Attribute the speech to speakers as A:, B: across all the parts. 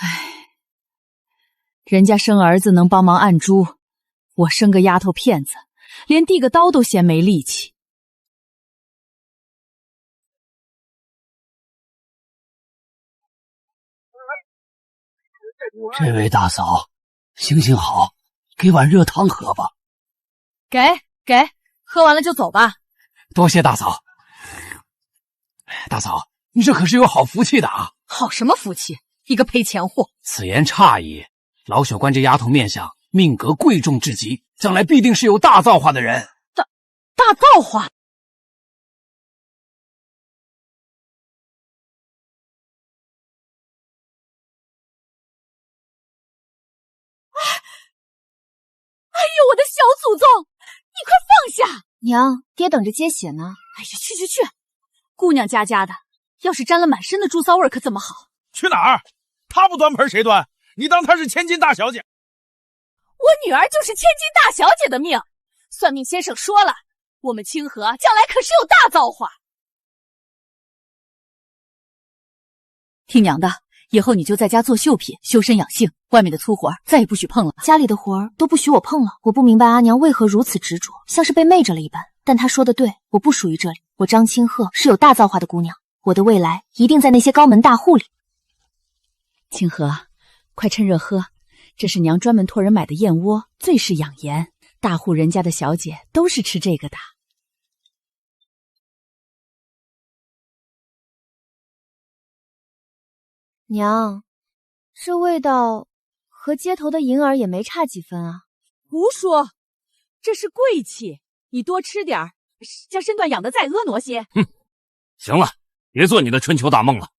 A: 唉，人家生儿子能帮忙按猪，我生个丫头片子，连递个刀都嫌没力气。
B: 这位大嫂，行行好，给碗热汤喝吧。
A: 给，喝完了就走吧。
B: 多谢大嫂。大嫂，你这可是有好福气的啊！
A: 好什么福气？一个赔钱货！
B: 此言差矣。老朽观这丫头面相，命格贵重至极，将来必定是有大造化的人。
A: 大造化？哎呦，我的小祖宗，你快放下！
C: 娘，爹等着接血呢。
A: 哎呀，去！姑娘家的，要是沾了满身的猪骚味可怎么好？
D: 去哪儿？她不端盆谁端？你当她是千金大小姐？
A: 我女儿就是千金大小姐的命。算命先生说了，我们清河将来可是有大造化。听娘的，以后你就在家做绣品，修身养性，外面的粗活再也不许碰了。
C: 家里的活儿都不许我碰了。我不明白阿娘为何如此执着，像是被媚着了一般。但她说的对，我不属于这里。我张清鹤是有大造化的姑娘，我的未来一定在那些高门大户里。
A: 清河，快趁热喝，这是娘专门托人买的燕窝，最是养颜。大户人家的小姐都是吃这个的。
C: 娘，这味道和街头的银耳也没差几分啊。
A: 胡说，这是贵气，你多吃点儿，将身段养得再婀娜些。
E: 哼，行了，别做你的春秋大梦了。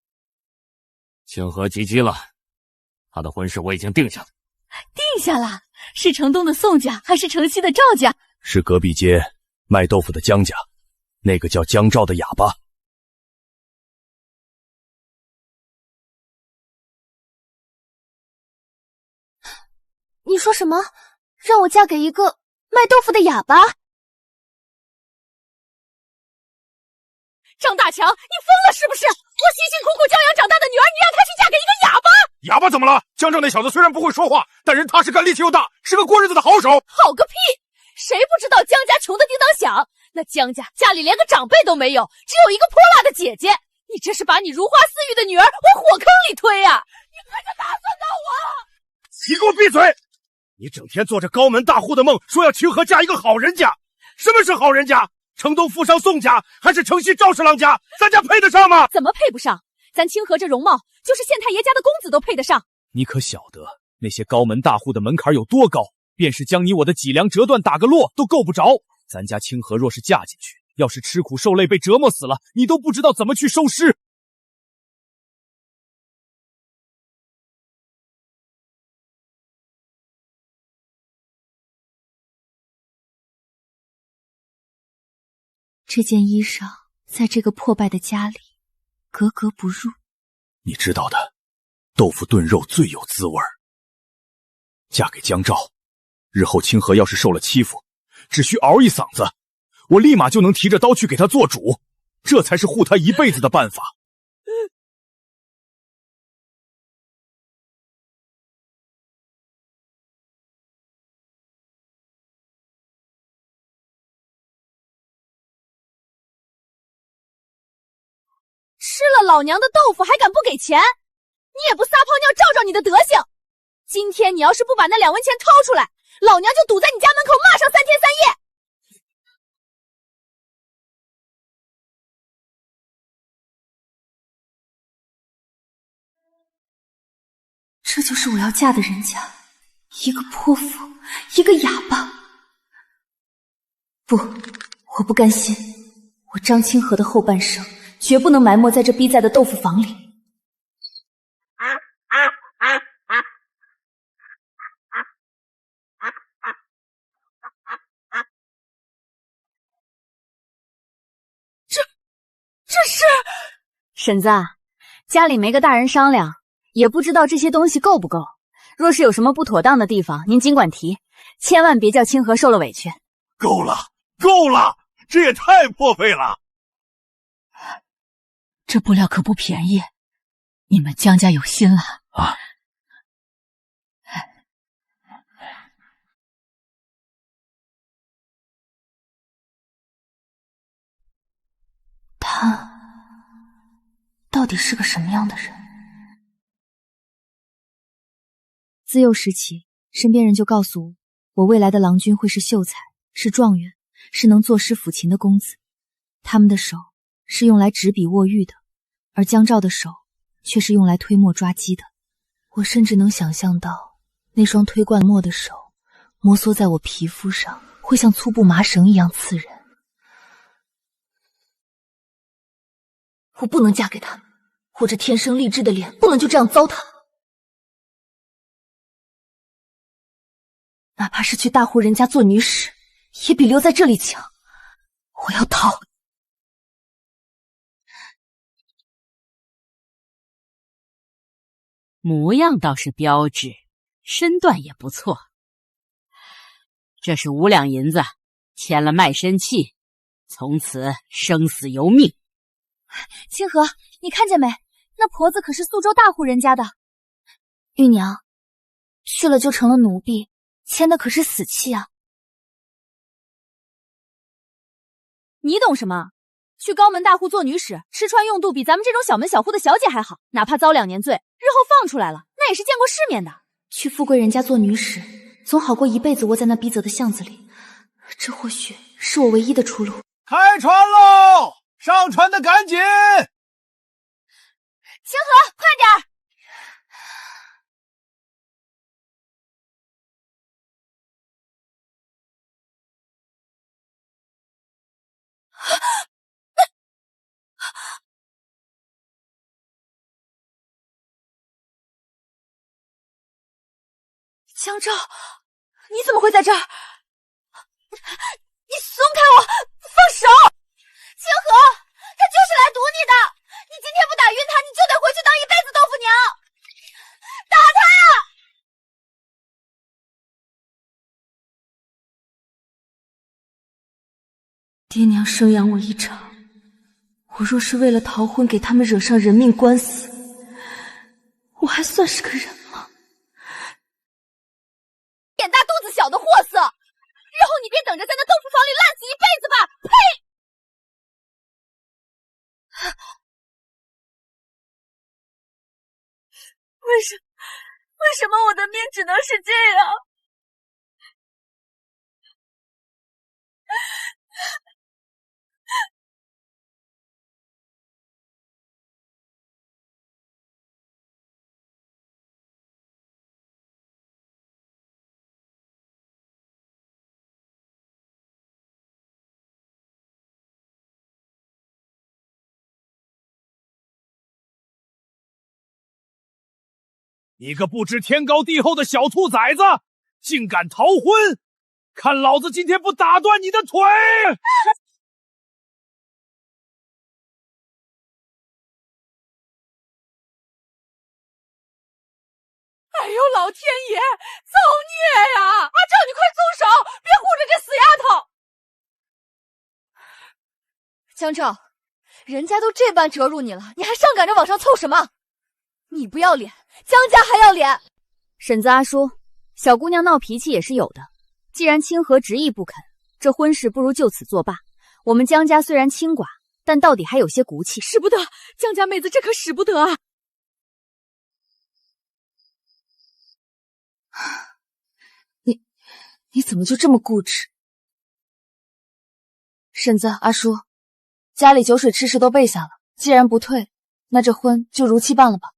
E: 清河及笄了，他的婚事我已经定下了。
A: 定下了？是城东的宋家还是城西的赵家？
F: 是隔壁街卖豆腐的江家，那个叫江兆的哑巴。
C: 你说什么？让我嫁给一个卖豆腐的哑巴？
A: 张大强，你疯了是不是？我辛辛苦苦教养长大的女儿，你让她去嫁给一个哑巴？
D: 哑巴怎么了？江正那小子虽然不会说话，但人踏实干，力气又大，是个过日子的好手。
A: 好个屁！谁不知道江家穷得叮当响？那江家家里连个长辈都没有，只有一个泼辣的姐姐。你这是把你如花似玉的女儿往火坑里推呀！你快点打算到我！
D: 你给我闭嘴！你整天做着高门大户的梦，说要清河嫁一个好人家。什么是好人家？城东富商宋家，还是城西赵氏郎家？咱家配得上吗？
A: 怎么配不上？咱清河这容貌，就是县太爷家的公子都配得上。
F: 你可晓得那些高门大户的门槛有多高？便是将你我的脊梁折断打个落都够不着。咱家清河若是嫁进去，要是吃苦受累被折磨死了，你都不知道怎么去收尸。
C: 这件衣裳在这个破败的家里格格不入。
F: 你知道的，豆腐炖肉最有滋味。嫁给江兆，日后清河要是受了欺负，只需嗷一嗓子，我立马就能提着刀去给他做主，这才是护他一辈子的办法。
A: 吃了老娘的豆腐还敢不给钱？你也不撒泡尿照照你的德行！今天你要是不把那2文钱掏出来，老娘就堵在你家门口骂上3天3夜！
C: 这就是我要嫁的人家，一个泼妇，一个哑巴。不，我不甘心，我张清河的后半生绝不能埋没在这逼在的豆腐房里。
A: 这是婶子，家里没个大人商量，也不知道这些东西够不够。若是有什么不妥当的地方，您尽管提，千万别叫清河受了委屈。
D: 够了，够了，这也太破费了。
A: 这布料可不便宜，你们江家有心了
F: 啊！
C: 到底是个什么样的人？
G: 自幼时起，身边人就告诉我，我未来的郎君会是秀才，是状元，是能作诗抚琴的公子。他们的手是用来执笔握玉的，而江照的手却是用来推磨抓鸡的。我甚至能想象到，那双推灌墨的手摩挲在我皮肤上，会像粗布麻绳一样刺人。
C: 我不能嫁给他，我这天生丽质的脸不能就这样糟蹋。哪怕是去大户人家做女使，也比留在这里强。我要逃！
H: 模样倒是标致，身段也不错。这是5两银子，签了卖身契，从此生死由命。
G: 清河，你看见没？那婆子可是宿州大户人家的。
C: 玉娘，去了就成了奴婢，签的可是死契啊。
G: 你懂什么？去高门大户做女使，吃穿用度比咱们这种小门小户的小姐还好，哪怕遭2年罪，日后放出来了，那也是见过世面的。
C: 去富贵人家做女使，总好过一辈子窝在那逼仄的巷子里。这或许是我唯一的出路。
F: 开船喽！上船的赶紧！
G: 清河，快点儿！江照，你怎么会在这儿？你松开我，放手！清河，他就是来毒你的，你今天不打晕他，你就得回去当一辈子豆腐娘！打他！
C: 爹娘生养我一场，我若是为了逃婚给他们惹上人命官司，我还算是个人吗？
A: 眼大肚子小的货色，日后你便等着在那豆腐房里烂死一辈子吧！呸！
G: 为什么我的命只能是这样？
F: 你个不知天高地厚的小兔崽子，竟敢逃婚！看老子今天不打断你的腿！
A: 哎呦，老天爷，造孽呀！阿照，你快松手，别护着这死丫头！江照，人家都这般折辱你了，你还上赶着往上凑什么？你不要脸，江家还要脸！
G: 婶子阿叔，小姑娘闹脾气也是有的。既然清河执意不肯，这婚事不如就此作罢。我们江家虽然清寡，但到底还有些骨气。
A: 使不得，江家妹子这可使不得啊！
C: 你怎么就这么固执？婶子阿叔，家里酒水吃食都备下了，既然不退，那这婚就如期办了吧。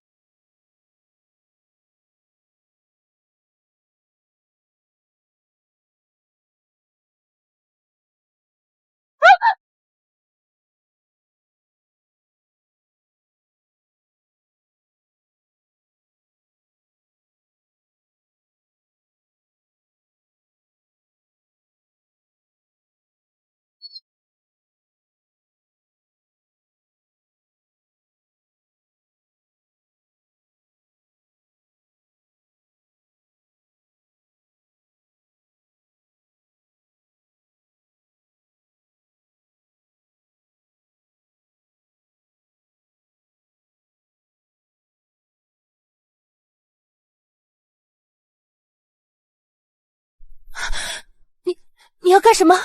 C: 你要干什么？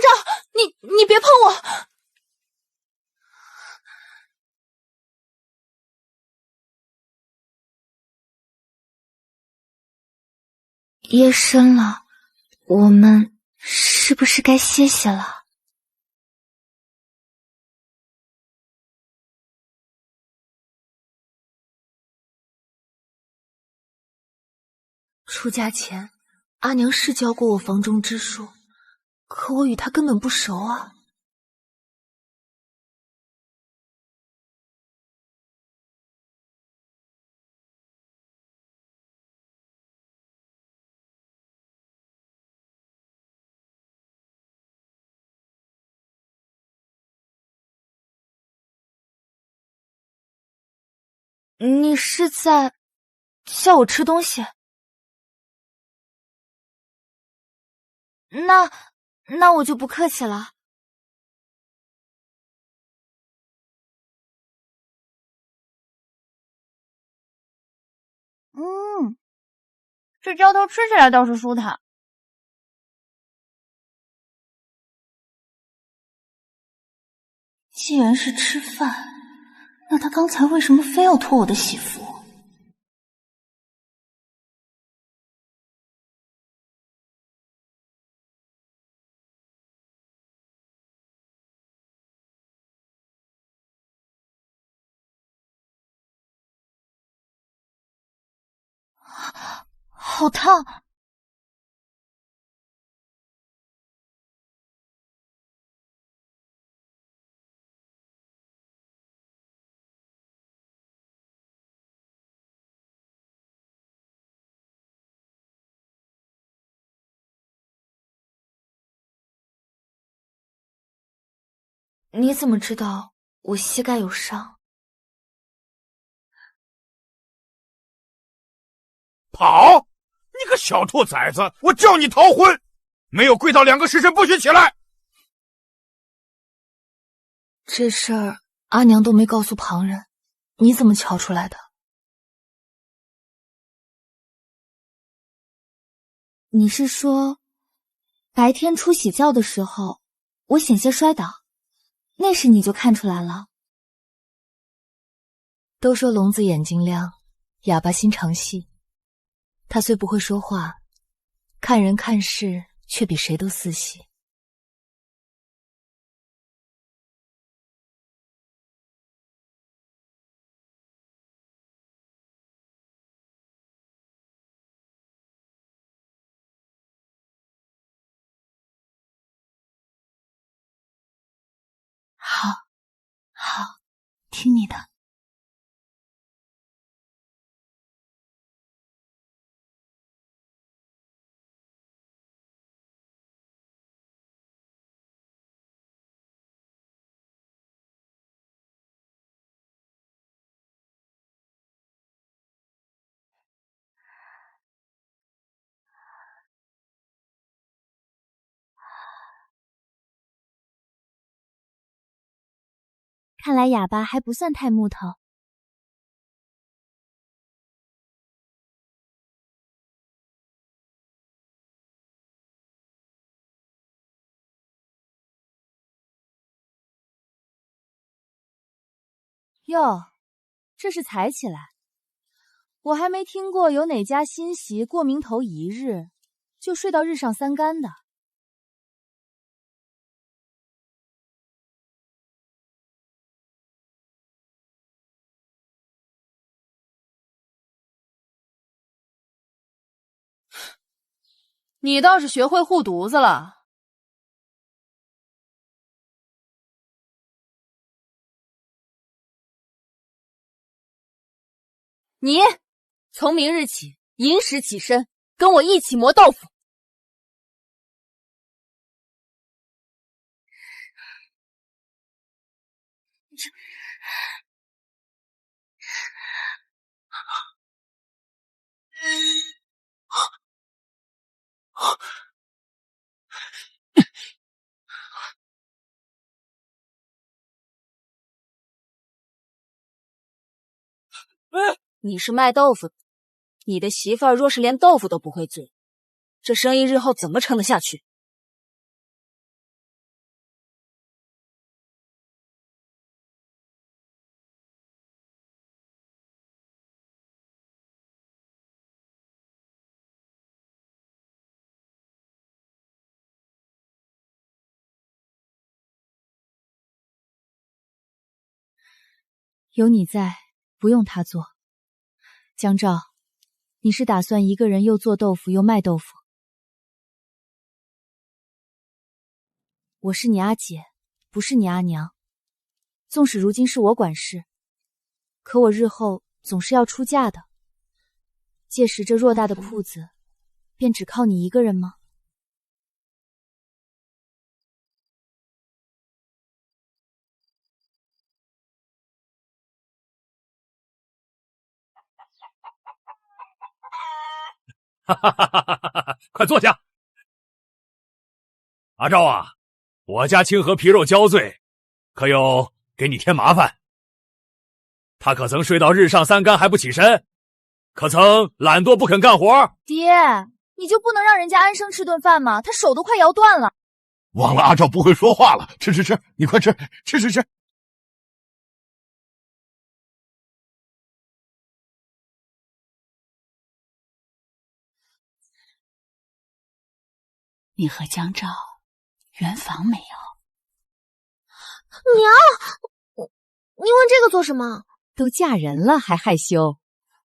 C: 江昭，你别碰我！夜深了，我们是不是该歇歇了？出家前，阿娘是教过我房中之术，可我与她根本不熟啊。你是在叫我吃东西？那我就不客气了。
A: 这浇头吃起来倒是舒坦。
C: 既然是吃饭，那他刚才为什么非要脱我的喜服？好烫！你怎么知道我膝盖有伤？
D: 跑！你个小兔崽子，我叫你逃婚！没有跪到2个时辰不许起来！
C: 这事儿阿娘都没告诉旁人，你怎么瞧出来的？
G: 你是说，白天出喜轿的时候，我险些摔倒，那时你就看出来了？
C: 都说聋子眼睛亮，哑巴心肠细。他虽不会说话，看人看事却比谁都仔细。好，好，听你的。
G: 看来哑巴还不算太木头。哟，这是才起来，我还没听过有哪家新媳过名头1日就睡到日上3竿的。
A: 你倒是学会护犊子了。你从明日起寅时起身，跟我一起磨豆腐。
I: 你是卖豆腐的，你的媳妇儿若是连豆腐都不会做，这生意日后怎么撑得下去？
G: 有你在，不用他做。江照，你是打算一个人又做豆腐又卖豆腐？我是你阿姐，不是你阿娘。纵使如今是我管事，可我日后总是要出嫁的。届时这偌大的铺子，便只靠你一个人吗？
F: 哈哈哈哈哈哈！快坐下。阿昭啊，我家清河皮肉焦醉，可有给你添麻烦？他可曾睡到日上三竿还不起身？可曾懒惰不肯干活？
C: 爹，你就不能让人家安生吃顿饭吗？他手都快摇断了。
D: 忘了阿昭不会说话了，吃，你快吃。
H: 你和江照圆房没有？
C: 娘，你问这个做什么？
G: 都嫁人了还害羞？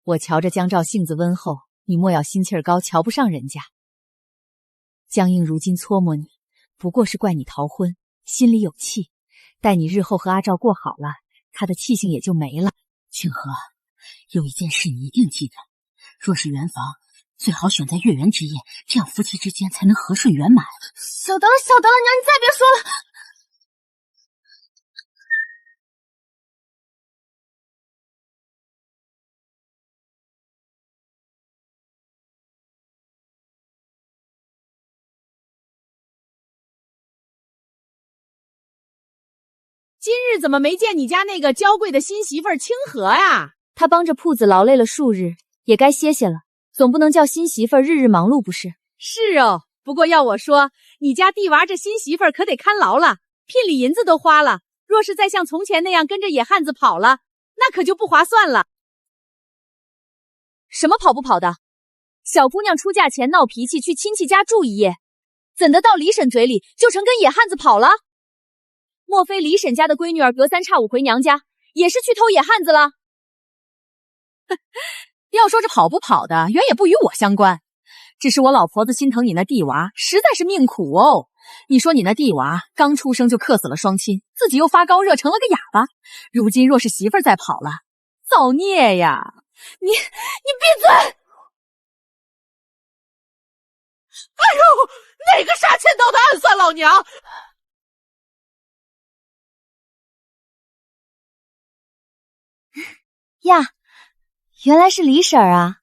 G: 我瞧着江照性子温厚，你莫要心气儿高，瞧不上人家。江英如今搓磨你，不过是怪你逃婚，心里有气。待你日后和阿照过好了，他的气性也就没了。
H: 清河，有一件事你一定记得，若是圆房，最好选在月圆之夜，这样夫妻之间才能和顺圆满。
C: 晓得了，娘，你再别说了。
J: 今日怎么没见你家那个娇贵的新媳妇儿清河呀？
G: 她帮着铺子劳累了数日，也该歇歇了，总不能叫新媳妇儿日日忙碌不是？
J: 是哦，不过要我说，你家地娃这新媳妇儿可得看牢了，聘礼银子都花了，若是再像从前那样跟着野汉子跑了，那可就不划算了。
G: 什么跑不跑的？小姑娘出嫁前闹脾气，去亲戚家住一夜，怎的到李婶嘴里就成跟野汉子跑了？莫非李婶家的闺女儿隔三差五回娘家，也是去偷野汉子了？
J: 要说这跑不跑的，原也不与我相关，只是我老婆子心疼你那地娃，实在是命苦哦。你说你那地娃刚出生就克死了双亲，自己又发高热成了个哑巴，如今若是媳妇儿再跑了，造孽呀！你闭嘴！哎呦，哪个杀千刀的暗算老娘？
G: 呀，原来是李婶儿啊！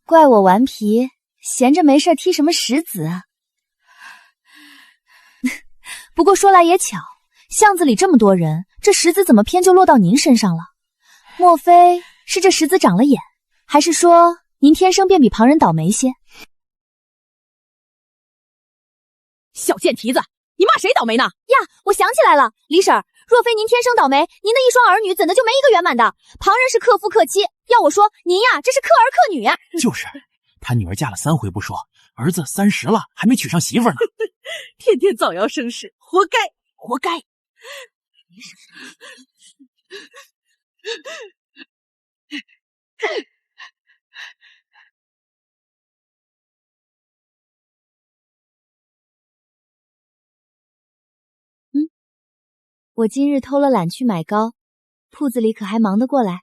G: 怪我顽皮，闲着没事踢什么石子。不过说来也巧，巷子里这么多人，这石子怎么偏就落到您身上了？莫非是这石子长了眼，还是说您天生便比旁人倒霉些？
J: 小贱蹄子，你骂谁倒霉呢？
C: 呀，我想起来了，李婶儿，若非您天生倒霉，您的一双儿女怎的就没一个圆满的？旁人是克夫克妻，要我说，您呀，这是克儿克女呀。
B: 就是，他女儿嫁了3回不说，儿子30了还没娶上媳妇呢。
J: 天天造谣生事，活该，活该。
G: 我今日偷了懒去买糕，铺子里可还忙得过来？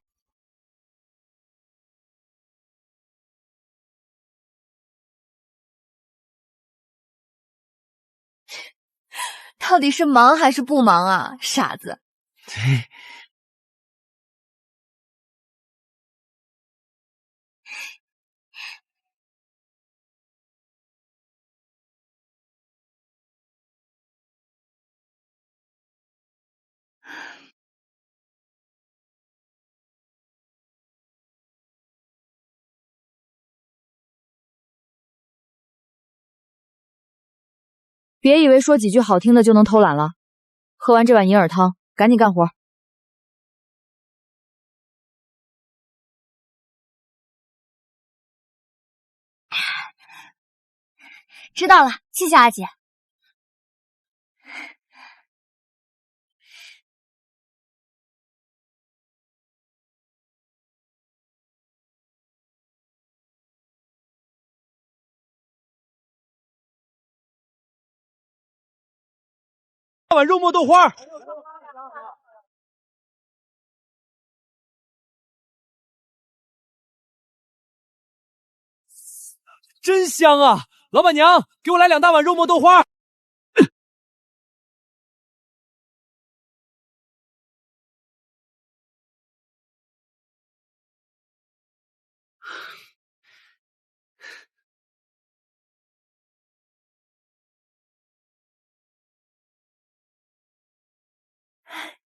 C: 到底是忙还是不忙啊，傻子？
G: 别以为说几句好听的就能偷懒了，喝完这碗银耳汤，赶紧干活。
C: 知道了，谢谢阿姐。
K: 碗肉末豆花。真香啊！老板娘，给我来2大碗肉末豆花。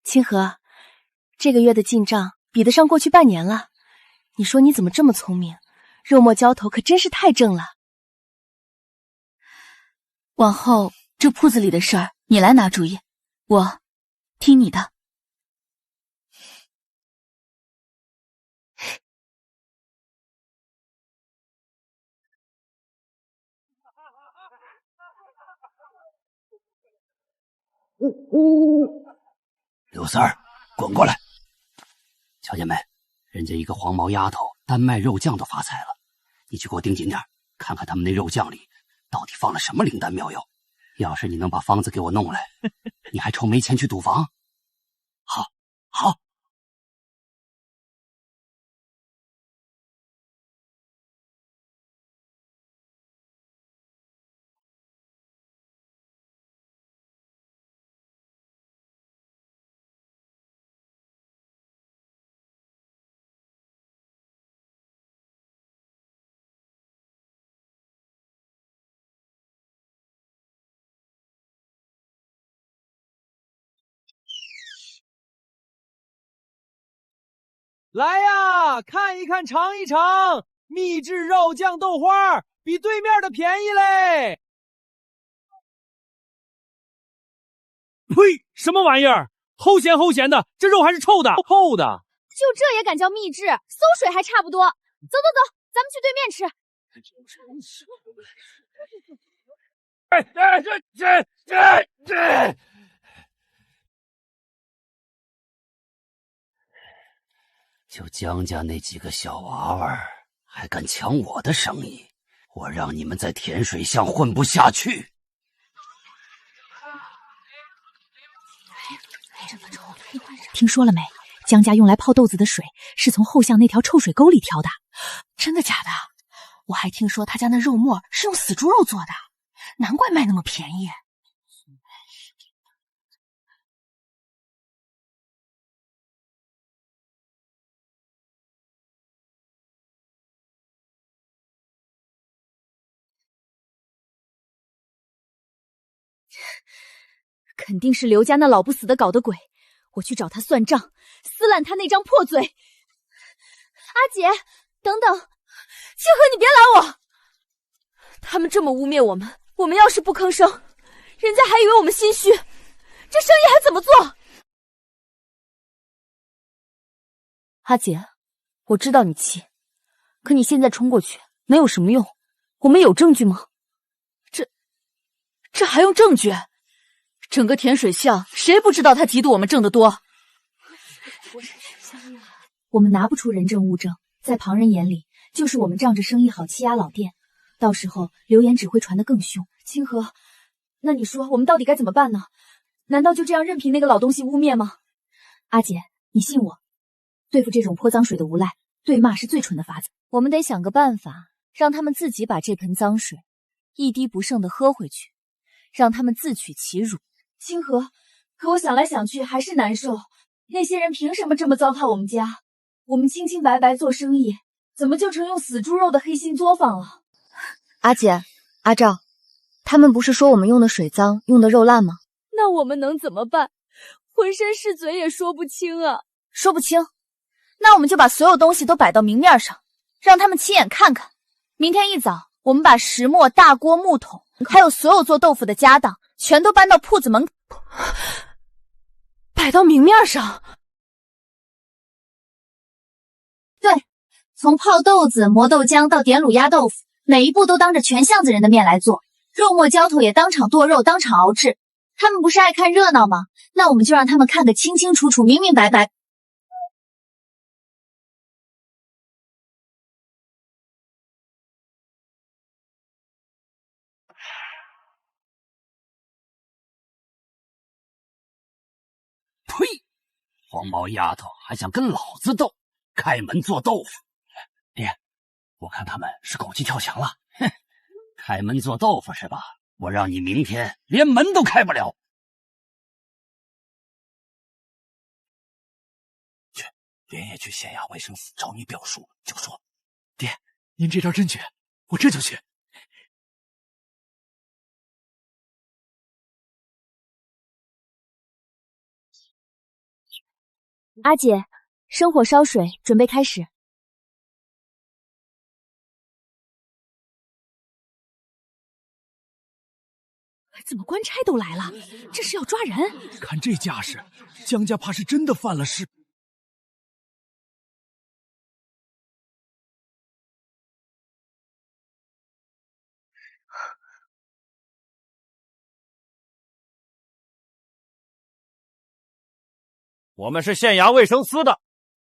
G: 清河，这个月的进账比得上过去半年了。你说你怎么这么聪明？肉末浇头可真是太正了。往后这铺子里的事儿你来拿主意，我听你的。
B: 刘三儿，滚过来！瞧见没？人家一个黄毛丫头单卖肉酱都发财了，你去给我盯紧点，看看他们那肉酱里到底放了什么灵丹妙药。要是你能把方子给我弄来，你还愁没钱去赌房？好，好。
K: 来呀，看一看，尝一尝，秘制肉酱豆花比对面的便宜嘞！呸！什么玩意儿？齁咸齁咸的，这肉还是臭的，臭的。
A: 就这也敢叫秘制？馊水还差不多。走走走，咱们去对面吃。
B: 就江家那几个小娃娃还敢抢我的生意，我让你们在甜水巷混不下去。
G: 听说了没？江家用来泡豆子的水是从后巷那条臭水沟里挑的。真的假的？我还听说他家那肉末是用死猪肉做的，难怪卖那么便宜。肯定是刘家那老不死的搞的鬼，我去找他算账，撕烂他那张破嘴。阿姐，等等，清河，你别拦我！他们这么污蔑我们，我们要是不吭声，人家还以为我们心虚，这生意还怎么做？阿姐，我知道你气，可你现在冲过去没有什么用，我们有证据吗？这还用证据？整个甜水巷谁不知道他嫉妒我们挣得多？我们拿不出人证物证，在旁人眼里就是我们仗着生意好欺压老店，到时候流言只会传得更凶。清河，那你说我们到底该怎么办呢？难道就这样任凭那个老东西污蔑吗？阿姐，你信我，对付这种泼脏水的无赖，对骂是最蠢的法子。我们得想个办法，让他们自己把这盆脏水一滴不剩的喝回去，让他们自取其辱。清河，可我想来想去还是难受。那些人凭什么这么糟蹋我们家？我们清清白白做生意，怎么就成用死猪肉的黑心作坊了？阿姐，阿赵，他们不是说我们用的水脏，用的肉烂吗？那我们能怎么办？浑身是嘴也说不清啊。说不清，那我们就把所有东西都摆到明面上，让他们亲眼看看。明天一早，我们把石磨、大锅、木桶，还有所有做豆腐的家当，全都搬到铺子门口，摆到明面上。对，从泡豆子、磨豆浆到点卤鸭豆腐，每一步都当着全巷子人的面来做。肉末浇头也当场剁肉，当场熬制。他们不是爱看热闹吗？那我们就让他们看个清清楚楚、明明白白。
B: 呸！黄毛丫头还想跟老子斗，开门做豆腐！爹，我看他们是狗急跳墙了。哼，开门做豆腐是吧？我让你明天连门都开不了。
F: 去，连夜去县衙卫生司找你表叔，就说：“爹，您这招真绝，我这就去。”
G: 阿姐，生火烧水，准备开始。
J: 怎么官差都来了？这是要抓人？
F: 看这架势，江家怕是真的犯了事。
K: 我们是县衙卫生司的，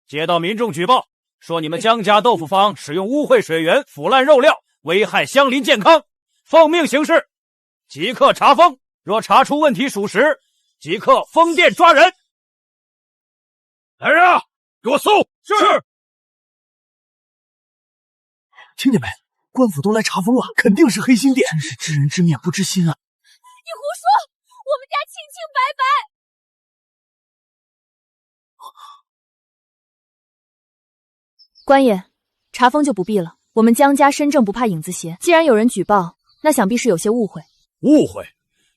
K: 接到民众举报，说你们江家豆腐坊使用污秽水源、腐烂肉料，危害乡邻健康，奉命行事，即刻查封。若查出问题属实，即刻封店抓人。
D: 来人啊，给我搜！是。
F: 听见没？官府都来查封了，肯定是黑心店。真是知人知面不知心啊！
A: 你胡说，我们家清清白白。
G: 官爷，查封就不必了。我们江家身正不怕影子斜，既然有人举报，那想必是有些误会。
F: 误会？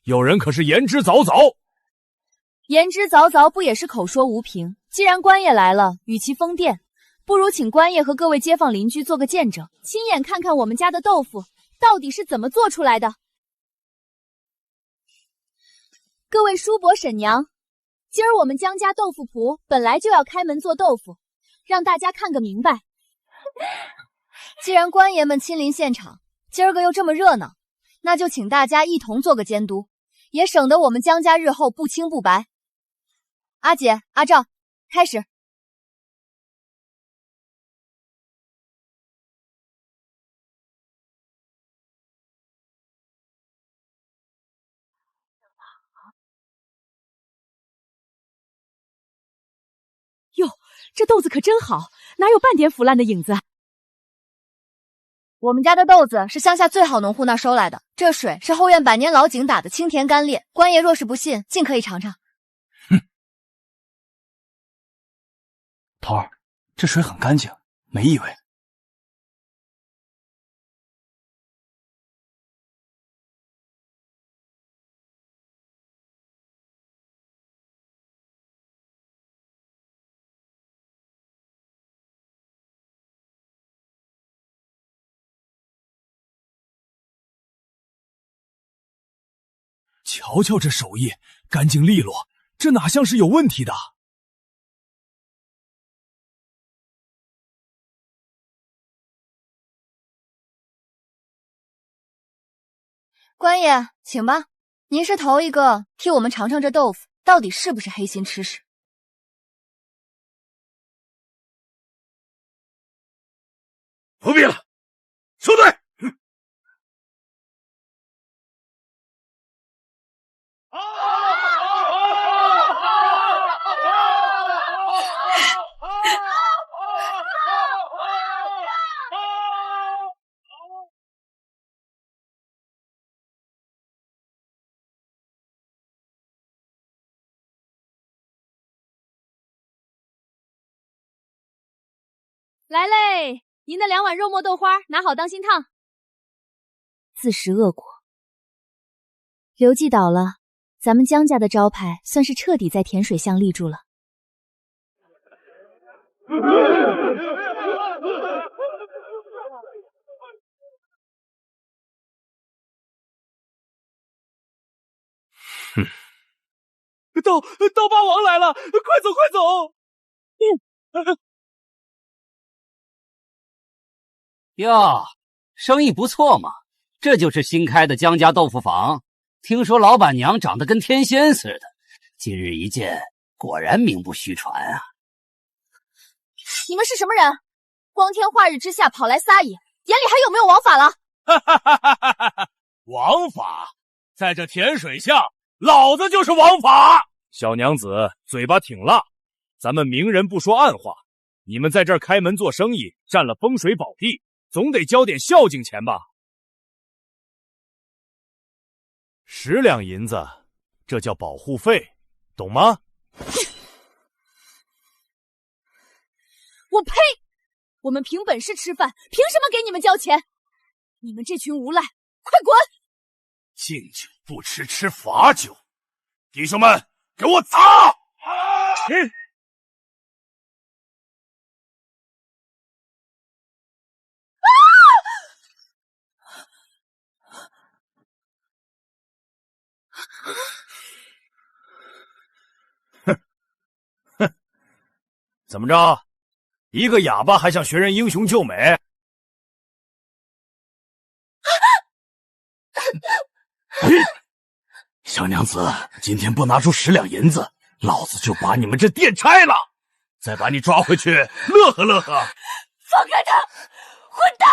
F: 有人可是言之凿凿。
G: 言之凿凿不也是口说无凭？既然官爷来了，与其封店，不如请官爷和各位街坊邻居做个见证，亲眼看看我们家的豆腐到底是怎么做出来的。各位叔伯婶娘，今儿我们江家豆腐铺本来就要开门做豆腐，让大家看个明白。
I: 既然官爷们亲临现场，今儿个又这么热闹，那就请大家一同做个监督，也省得我们江家日后不清不白。阿姐、阿赵，开始。
J: 哟，这豆子可真好，哪有半点腐烂的影子？
I: 我们家的豆子是乡下最好农户那收来的，这水是后院百年老井打的，清甜甘冽。官爷若是不信，尽可以尝尝。
F: 头儿，这水很干净，没异味。瞧瞧这手艺，干净利落，这哪像是有问题的？
I: 官爷，请吧，您是头一个，替我们尝尝这豆腐到底是不是黑心吃食。
D: 不必了，收队。
A: 来嘞，您的2碗肉末豆花拿好当心烫。
G: 自食恶果。刘记倒了，咱们江家的招牌算是彻底在甜水巷立住了。
K: 刀疤王来了，快走快走！
B: 哟，生意不错嘛，这就是新开的江家豆腐坊。听说老板娘长得跟天仙似的，今日一见，果然名不虚传啊！
I: 你们是什么人？光天化日之下跑来撒野，眼里还有没有王法了？
K: 王法，在这甜水巷，老子就是王法！小娘子嘴巴挺辣，咱们明人不说暗话。你们在这儿开门做生意，占了风水宝地，总得交点孝敬钱吧？10两银子，这叫保护费，懂吗？
A: 我呸！我们凭本事吃饭，凭什么给你们交钱？你们这群无赖，快滚！
D: 敬酒不吃吃罚酒，弟兄们，给我砸！
K: 怎么着？一个哑巴还想学人英雄救美？
D: 小娘子，今天不拿出10两银子，老子就把你们这店拆了，再把你抓回去乐呵乐呵。
A: 放开他，混蛋！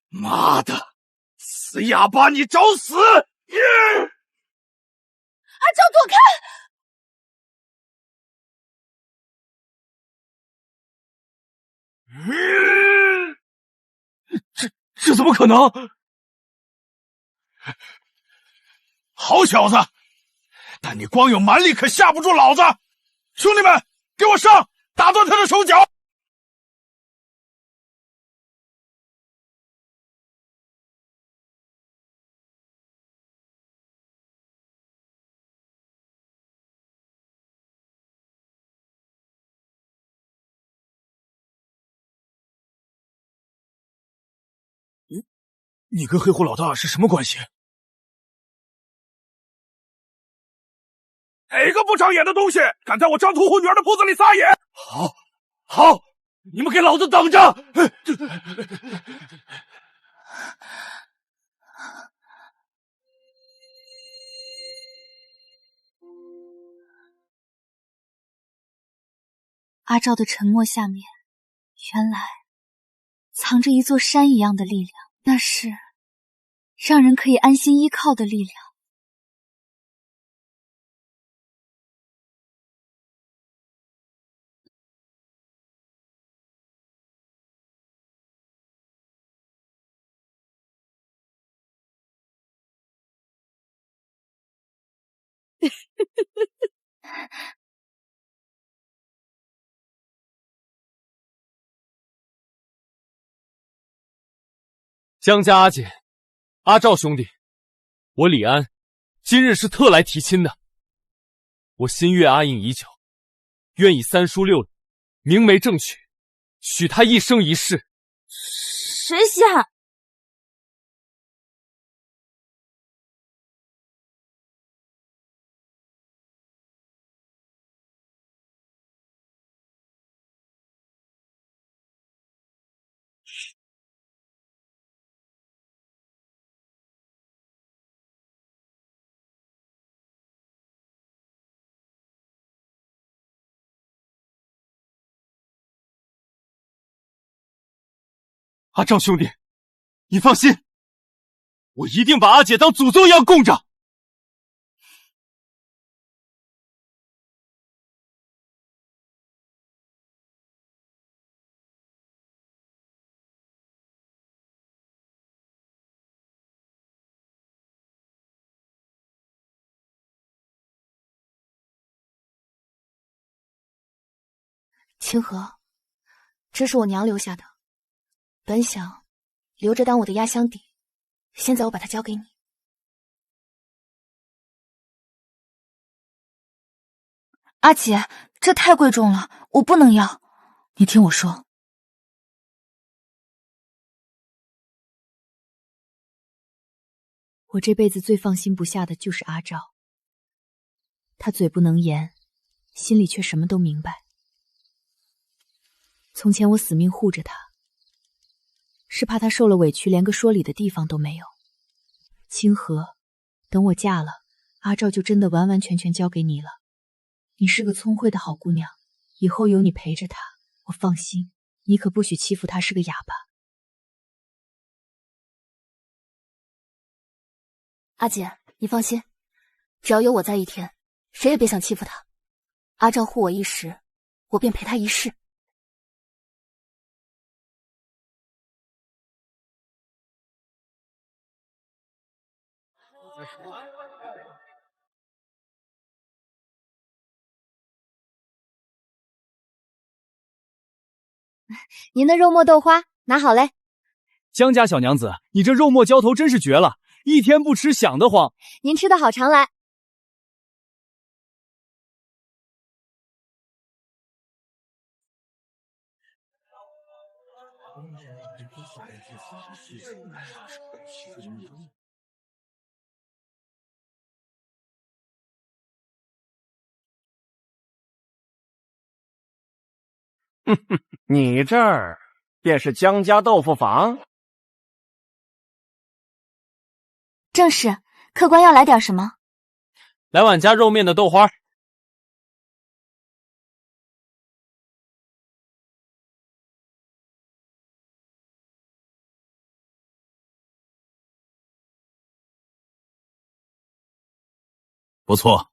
D: 妈的，死哑巴，你找死！
A: 阿昭，躲开！
D: 这怎么可能？好小子，但你光有蛮力可吓不住老子！兄弟们，给我上，打断他的手脚！
F: 你跟黑虎老大是什么关系？
D: 哪个不长眼的东西，敢在我张屠户女儿的铺子里撒野？好，你们给老子等着！
G: 阿昭的沉默下面，原来藏着一座山一样的力量，那是让人可以安心依靠的力量。
L: 江家阿姐，阿赵兄弟，我李安今日是特来提亲的。我心悦阿印已久，愿以3书6礼，明媒正娶，许他一生一世。
A: 谁下？
L: 阿赵兄弟，你放心，我一定把阿姐当祖宗一样供着。
C: 清河，这是我娘留下的，本想留着当我的压箱底，现在我把它交给你。阿姐，这太贵重了，我不能要。你听我说，
G: 我这辈子最放心不下的就是阿赵，他嘴不能言，心里却什么都明白。从前我死命护着他，是怕他受了委屈，连个说理的地方都没有。清河，等我嫁了，阿照就真的完完全全交给你了。你是个聪慧的好姑娘，以后有你陪着他，我放心。你可不许欺负他是个哑巴。
C: 阿姐，你放心，只要有我在一天，谁也别想欺负他。阿照护我一时，我便陪他一世。
I: 您的肉末豆花拿好嘞。
K: 江家小娘子，你这肉末浇头真是绝了，一天不吃想得慌。
I: 您吃的好，常来。
D: 你这儿便是江家豆腐坊？
C: 正是，客官要来点什么？
L: 来碗加肉面的豆花。
F: 不错，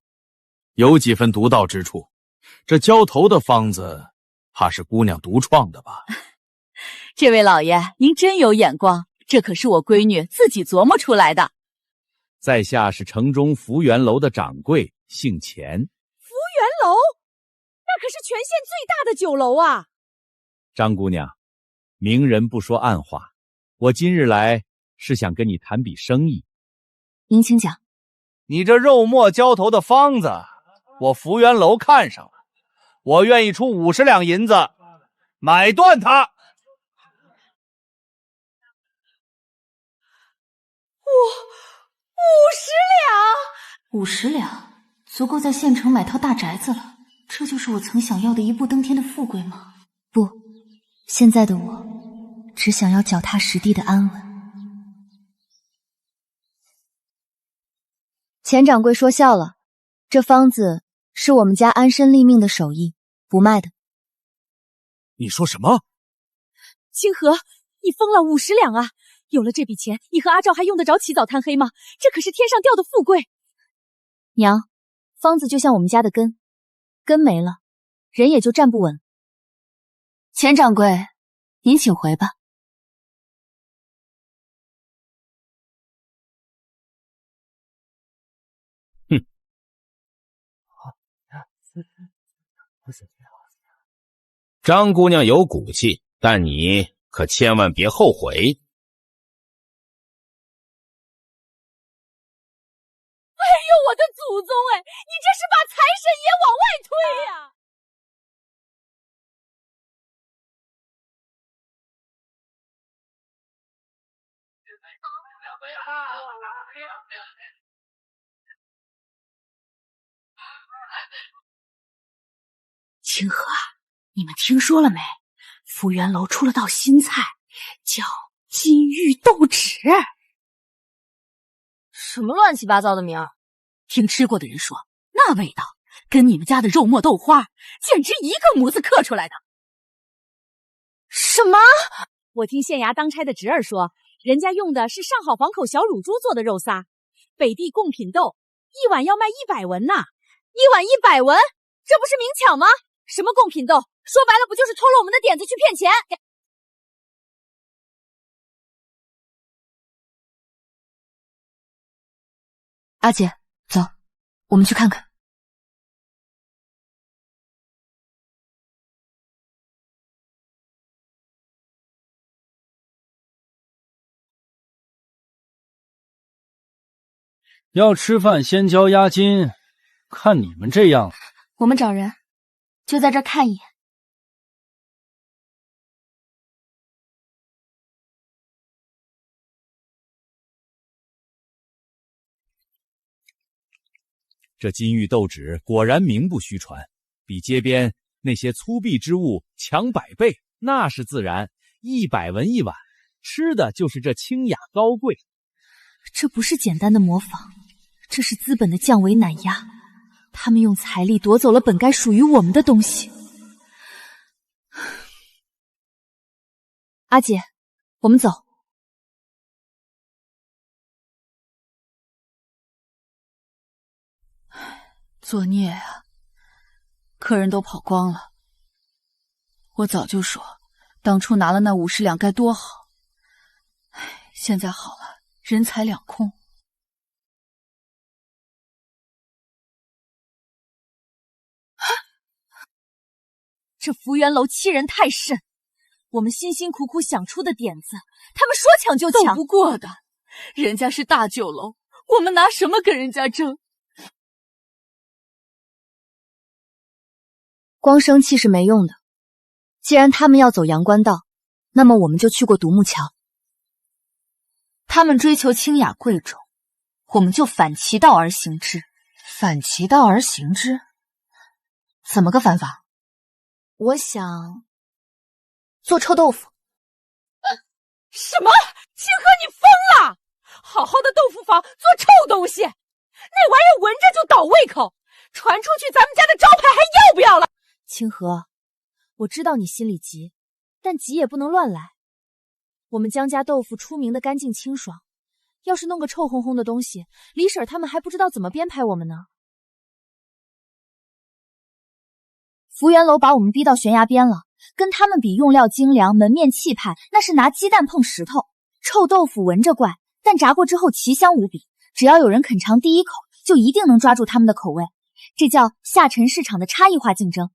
F: 有几分独到之处。这浇头的方子，怕是姑娘独创的吧？
H: 这位老爷，您真有眼光，这可是我闺女自己琢磨出来的。
F: 在下是城中福源楼的掌柜，姓钱。
J: 福源楼，那可是全县最大的酒楼啊！
F: 张姑娘，明人不说暗话，我今日来是想跟你谈笔生意。
C: 您请讲。
K: 你这肉末浇头的方子，我福源楼看上了，我愿意出50两银子买断它。
C: 50两，足够在县城买套大宅子了。这就是我曾想要的一步登天的富贵吗？不，现在的我只想要脚踏实地的安稳。
I: 钱掌柜说笑了，这方子是我们家安身立命的手艺，不卖的。
F: 你说什么？
J: 清河，你疯了！50两啊！有了这笔钱，你和阿照还用得着起早贪黑吗？这可是天上掉的富贵。
I: 娘，方子就像我们家的根，根没了，人也就站不稳。
C: 钱掌柜，您请回吧。
F: 哼！
M: 张姑娘有骨气，但你可千万别后悔。
J: 哎呦，我的祖宗！哎，你这是把财神爷往外推呀！
H: 清河，你们听说了没？福源楼出了道新菜，叫金玉豆豉。
A: 什么乱七八糟的名儿？
H: 听吃过的人说，那味道跟你们家的肉末豆花简直一个模子刻出来的。
J: 什么？我听县衙当差的侄儿说，人家用的是上好房口小乳猪做的肉撒，北地贡品豆一碗要卖100文呐！1碗100文，这不是明抢吗？什么贡品豆，说白了不就是偷了我们的点子去骗钱？
C: 阿姐，走，我们去看看。
N: 要吃饭先交押金，看你们这样。
C: 我们找人，就在这儿看一眼。
F: 这金玉豆豉果然名不虚传，比街边那些粗鄙之物强100倍，那是自然。100文一碗，
N: 吃的就是这清雅高贵。
G: 这不是简单的模仿，这是资本的降维碾压。他们用财力夺走了本该属于我们的东西。阿姐，我们走。
J: 作孽啊！客人都跑光了，我早就说，当初拿了那50两该多好。现在好了，人财两空。
G: 这福元楼欺人太甚，我们辛辛苦苦想出的点子，他们说抢就抢。
J: 斗不过的，人家是大酒楼，我们拿什么跟人家争？
C: 光生气是没用的。既然他们要走阳关道，那么我们就去过独木桥。
G: 他们追求清雅贵重，我们就反其道而行之。
J: 反其道而行之？怎么个反法？
C: 我想做臭豆腐。
A: 什么？清河你疯了？好好的豆腐坊做臭东西，那玩意儿闻着就倒胃口，传出去咱们家的招牌还要不要了？
G: 清河，我知道你心里急，但急也不能乱来。我们江家豆腐出名的干净清爽，要是弄个臭烘烘的东西，李婶他们还不知道怎么编排我们呢。
C: 福元楼把我们逼到悬崖边了，跟他们比用料精良，门面气派，那是拿鸡蛋碰石头。臭豆腐闻着怪，但炸过之后奇香无比，只要有人肯尝第一口，就一定能抓住他们的口味。这叫下沉市场的差异化竞争。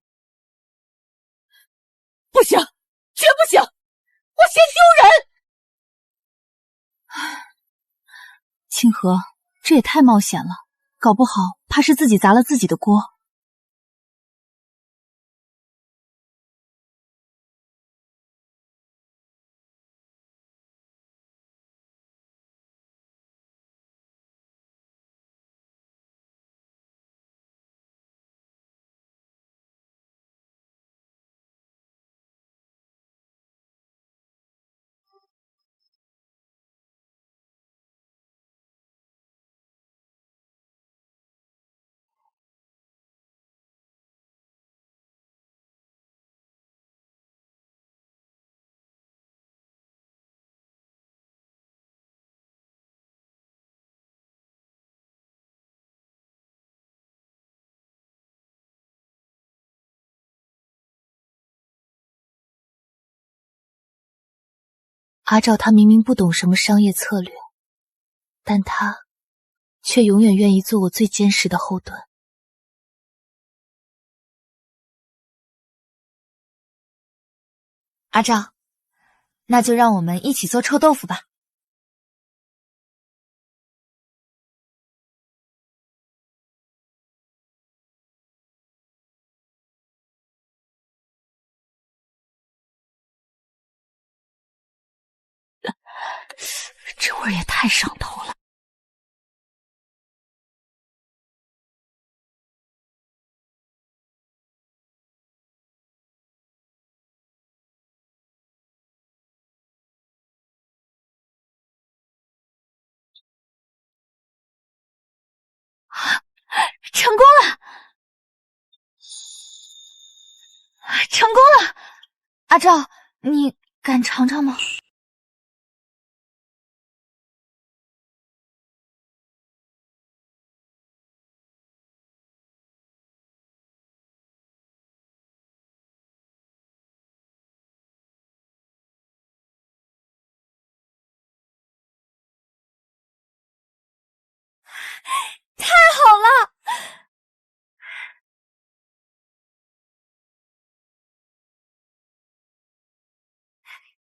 A: 不行，绝不行，我嫌丢人！
G: 清河，这也太冒险了，搞不好怕是自己砸了自己的锅。
C: 阿照他明明不懂什么商业策略，但他却永远愿意做我最坚实的后盾。阿照，那就让我们一起做臭豆腐吧。
G: 这味儿也太上头了。
C: 成功了！成功了！阿照，你敢尝尝吗？太好了！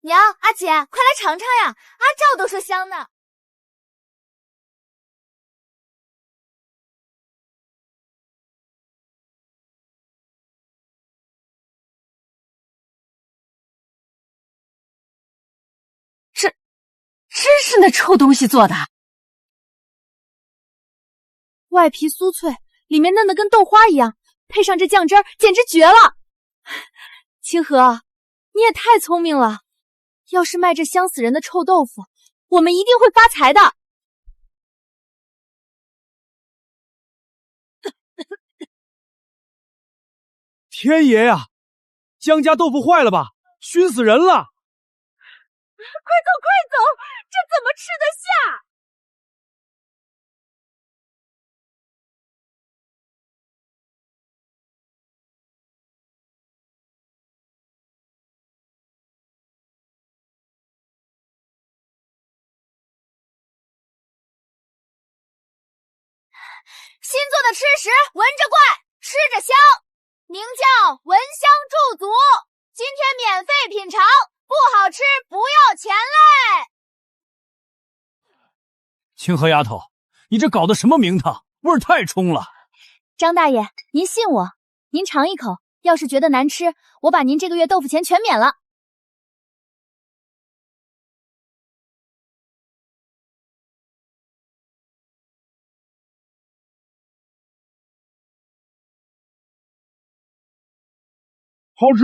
C: 娘，阿姐，快来尝尝呀！阿照都说香呢。
J: 真是那臭东西做的。
G: 外皮酥脆，里面嫩得跟豆花一样，配上这酱汁儿，简直绝了！清河，你也太聪明了，
C: 要是卖这香死人的臭豆腐，我们一定会发财的。
D: 天爷呀！江家豆腐坏了吧？熏死人了！
A: 快走快走，这怎么吃得下？
I: 新做的吃食，闻着怪，吃着香，名叫闻香驻足。今天免费品尝，不好吃不要钱嘞！
K: 清河丫头，你这搞的什么名堂？味儿太冲了！
C: 张大爷，您信我，您尝一口，要是觉得难吃，我把您这个月豆腐钱全免了。
D: 好吃，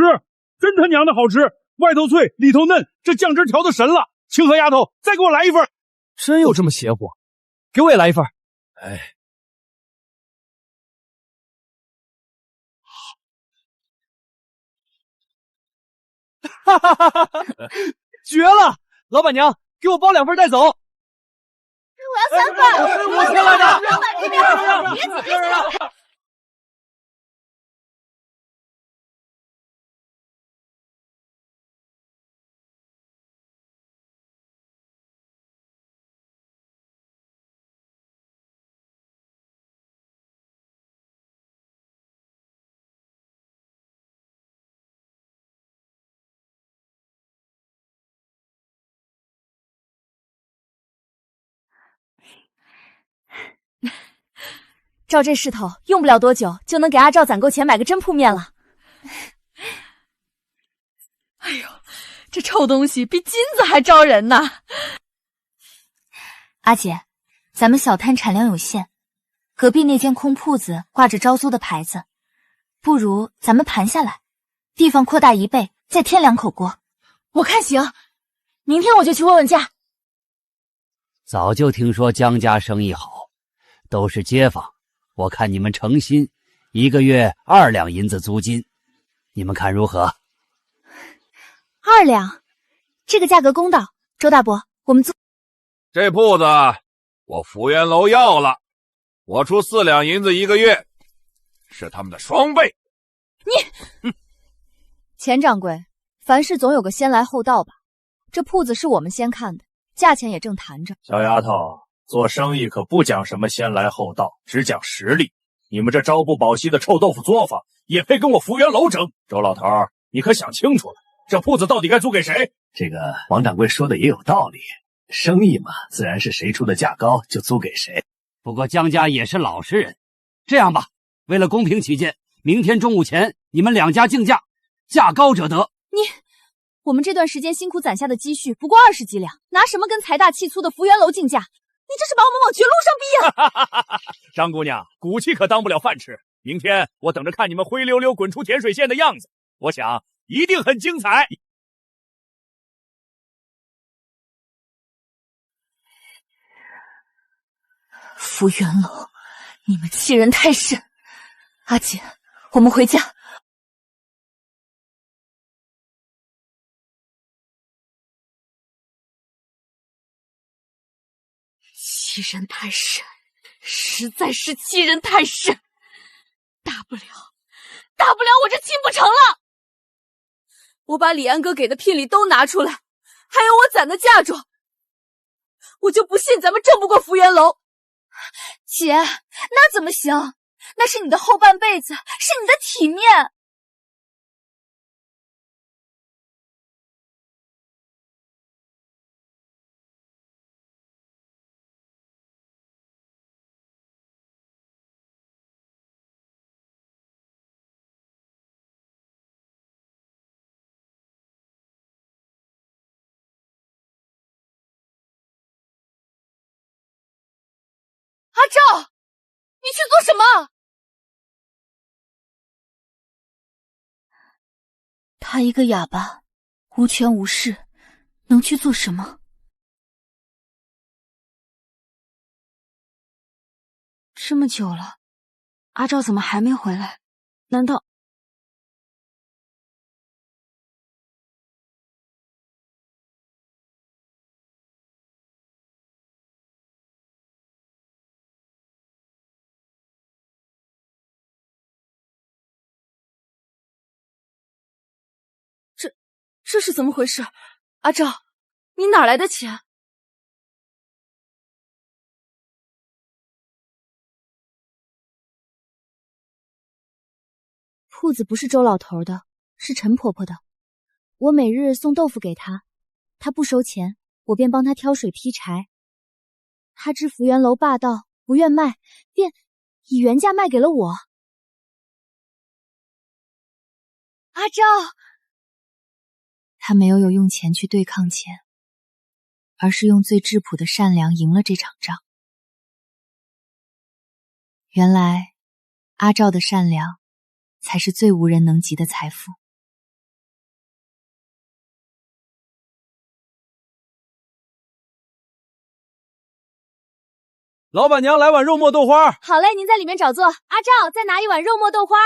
D: 真他娘的好吃！外头脆，里头嫩，这酱汁调的神了。清河丫头，再给我来一份。
L: 真有这么邪乎？给我也来一份。
D: 哎，
L: 哈哈哈哈！绝了！老板娘，给我包2份带走。
A: 我要3份！
L: 我先来的。
A: 老板这边，别急别急。
C: 照这势头，用不了多久就能给阿赵攒够钱买个真铺面了。
A: 哎呦，这臭东西比金子还招人呢！
G: 阿姐，咱们小摊产量有限，隔壁那间空铺子挂着招租的牌子，不如咱们盘下来，地方扩大1倍，再添2口锅。
C: 我看行，明天我就去问问价。
B: 早就听说江家生意好，都是街坊。我看你们诚心，1个月2两银子租金，你们看如何
C: ？2两，这个价格公道。周大伯，我们租
M: 这铺子我福源楼要了，我出4两银子1个月，是他们的双倍。
I: 钱掌柜，凡事总有个先来后到吧？这铺子是我们先看的，价钱也正谈着。
F: 小丫头，做生意可不讲什么先来后到，只讲实力。你们这朝不保夕的臭豆腐作坊，也配跟我福源楼争？周老头，你可想清楚了，这铺子到底该租给谁？
B: 这个王掌柜说的也有道理，生意嘛，自然是谁出的价高就租给谁。不过江家也是老实人，这样吧，为了公平起见，明天中午前你们2家竞价，价高者得。
C: 我们这段时间辛苦攒下的积蓄不过20几两，拿什么跟财大气粗的福源楼竞价？你这是把我们往绝路上逼啊！
K: 张姑娘，骨气可当不了饭吃。明天我等着看你们灰溜溜滚出甜水县的样子，我想一定很精彩。
C: 福源楼，你们欺人太甚！阿姐，我们回家。欺人太甚，实在是欺人太甚。大不了我这亲不成了。
A: 我把李安哥给的聘礼都拿出来，还有我攒的嫁妆，我就不信咱们挣不过福源楼。
C: 姐，那怎么行？那是你的后半辈子，是你的体面。
A: 阿赵，你去做什么？
C: 他一个哑巴，无权无势，能去做什么？这么久了，阿照怎么还没回来？难道……
G: 这是怎么回事？阿照，你哪来的钱？
C: 铺子不是周老头的，是陈婆婆的。我每日送豆腐给她，她不收钱，我便帮她挑水劈柴。她知福源楼霸道，不愿卖，便以原价卖给了我。
G: 阿照，他没有用钱去对抗钱，而是用最质朴的善良赢了这场仗。原来，阿照的善良才是最无人能及的财富。
L: 老板娘，来碗肉末豆花。
C: 好嘞，您在里面找座。阿照，再拿一碗肉末豆花。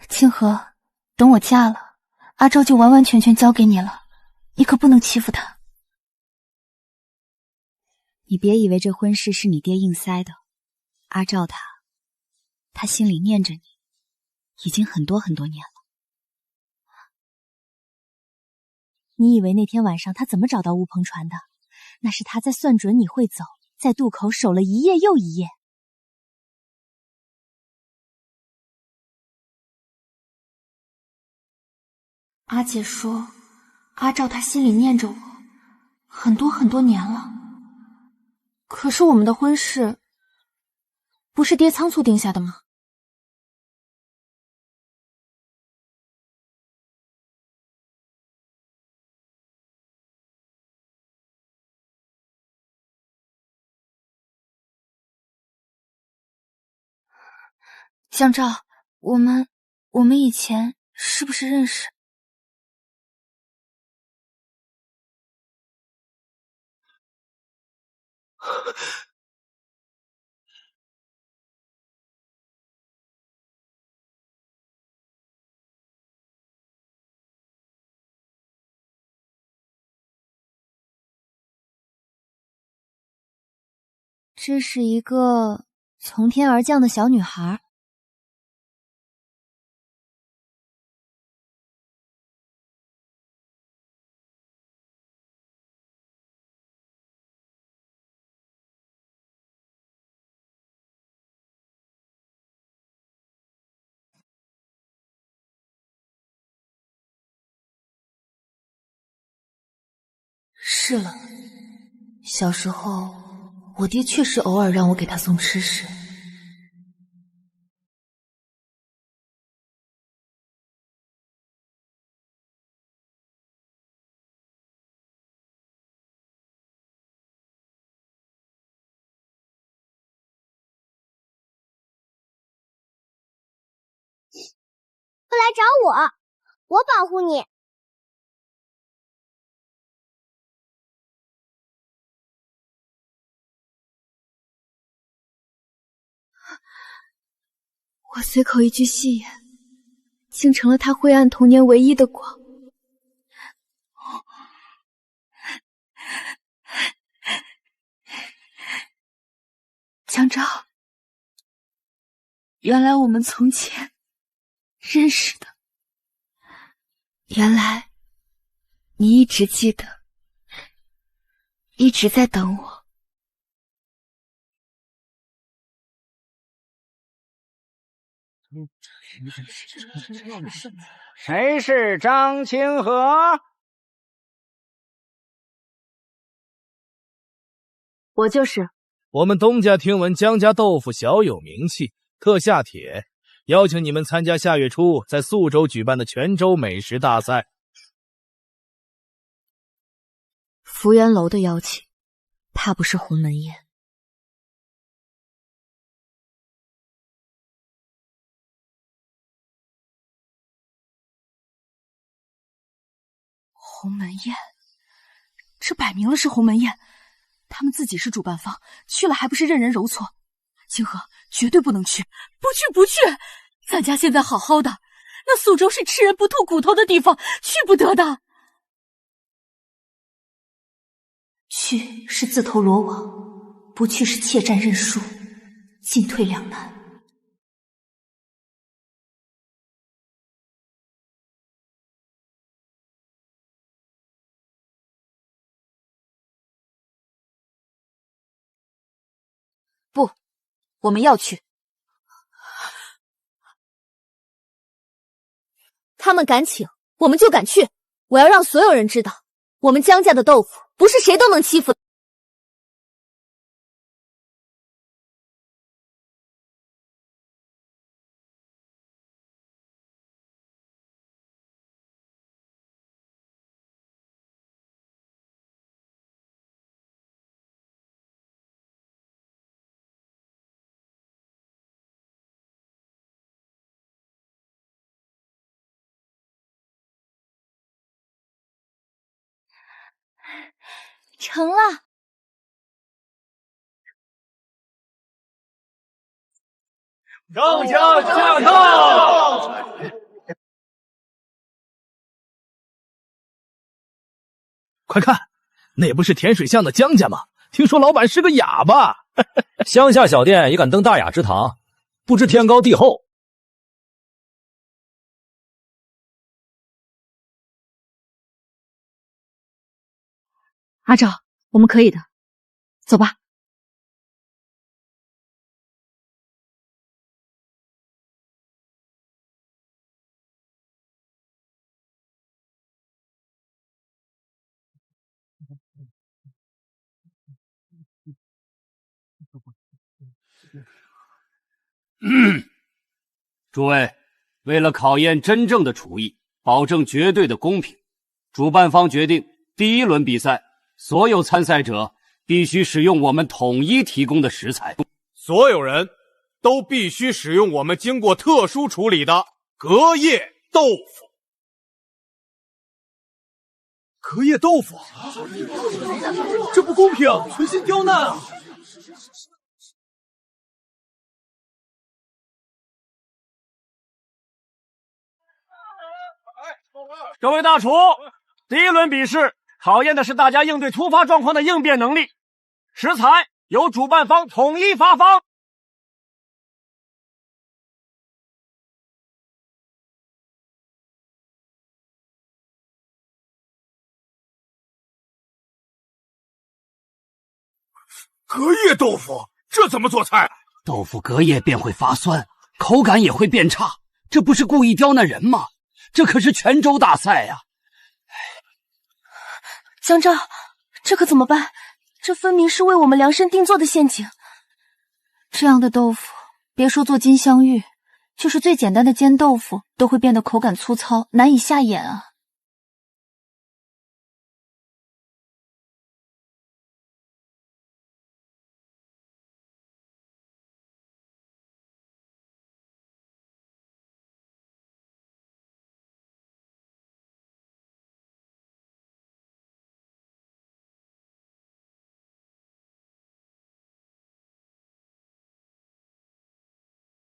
G: 清河，等我嫁了，阿照就完完全全交给你了，你可不能欺负他。你别以为这婚事是你爹硬塞的，阿照他心里念着你，已经很多很多年了。你以为那天晚上他怎么找到乌篷船的？那是他在算准你会走，在渡口守了一夜又一夜。阿姐说，阿照他心里念着我，很多很多年了。可是我们的婚事，不是爹仓促定下的吗？江照，我们以前是不是认识？这是一个从天而降的小女孩。是了，小时候我爹确实偶尔让我给他送吃食。
O: 不来找我，我保护你。
C: 我随口一句戏言，竟成了他灰暗童年唯一的光。江照，原来我们从前认识的，原来你一直记得，一直在等我。
P: 谁是张清河？
G: 我就是。
F: 我们东家听闻江家豆腐小有名气，特下帖邀请你们参加下月初在宿州举办的泉州美食大赛。
G: 福源楼的邀请，怕不是鸿门宴。
J: 鸿门宴，这摆明了是鸿门宴。他们自己是主办方，去了还不是任人揉搓？清河绝对不能去，不去不去！咱家现在好好的，那宿州是吃人不吐骨头的地方，去不得的。
C: 去是自投罗网，不去是怯战认输，进退两难。
J: 不，我们要去。
A: 他们敢请，我们就敢去。我要让所有人知道，我们江家的豆腐不是谁都能欺负的。成了。
K: 张家驾到！
F: 快看，那不是甜水巷的江家吗？听说老板是个哑巴。
K: 乡下小店也敢登大雅之堂，不知天高地厚。
J: 阿赵，我们可以的，走吧。
B: 诸位，为了考验真正的厨艺，保证绝对的公平，主办方决定第1轮比赛，所有参赛者必须使用我们统一提供的食材，
D: 所有人都必须使用我们经过特殊处理的隔夜豆腐。
F: 隔夜豆腐，这不公平，存心刁难啊！
K: 各位大厨，第1轮比试考验的是大家应对突发状况的应变能力，食材由主办方统一发放。
D: 隔夜豆腐，这怎么做菜？
B: 豆腐隔夜便会发酸，口感也会变差，这不是故意刁难人吗？这可是泉州大赛呀！
C: 江昭，这可怎么办？这分明是为我们量身定做的陷阱。
G: 这样的豆腐，别说做金镶玉，就是最简单的煎豆腐都会变得口感粗糙，难以下咽啊！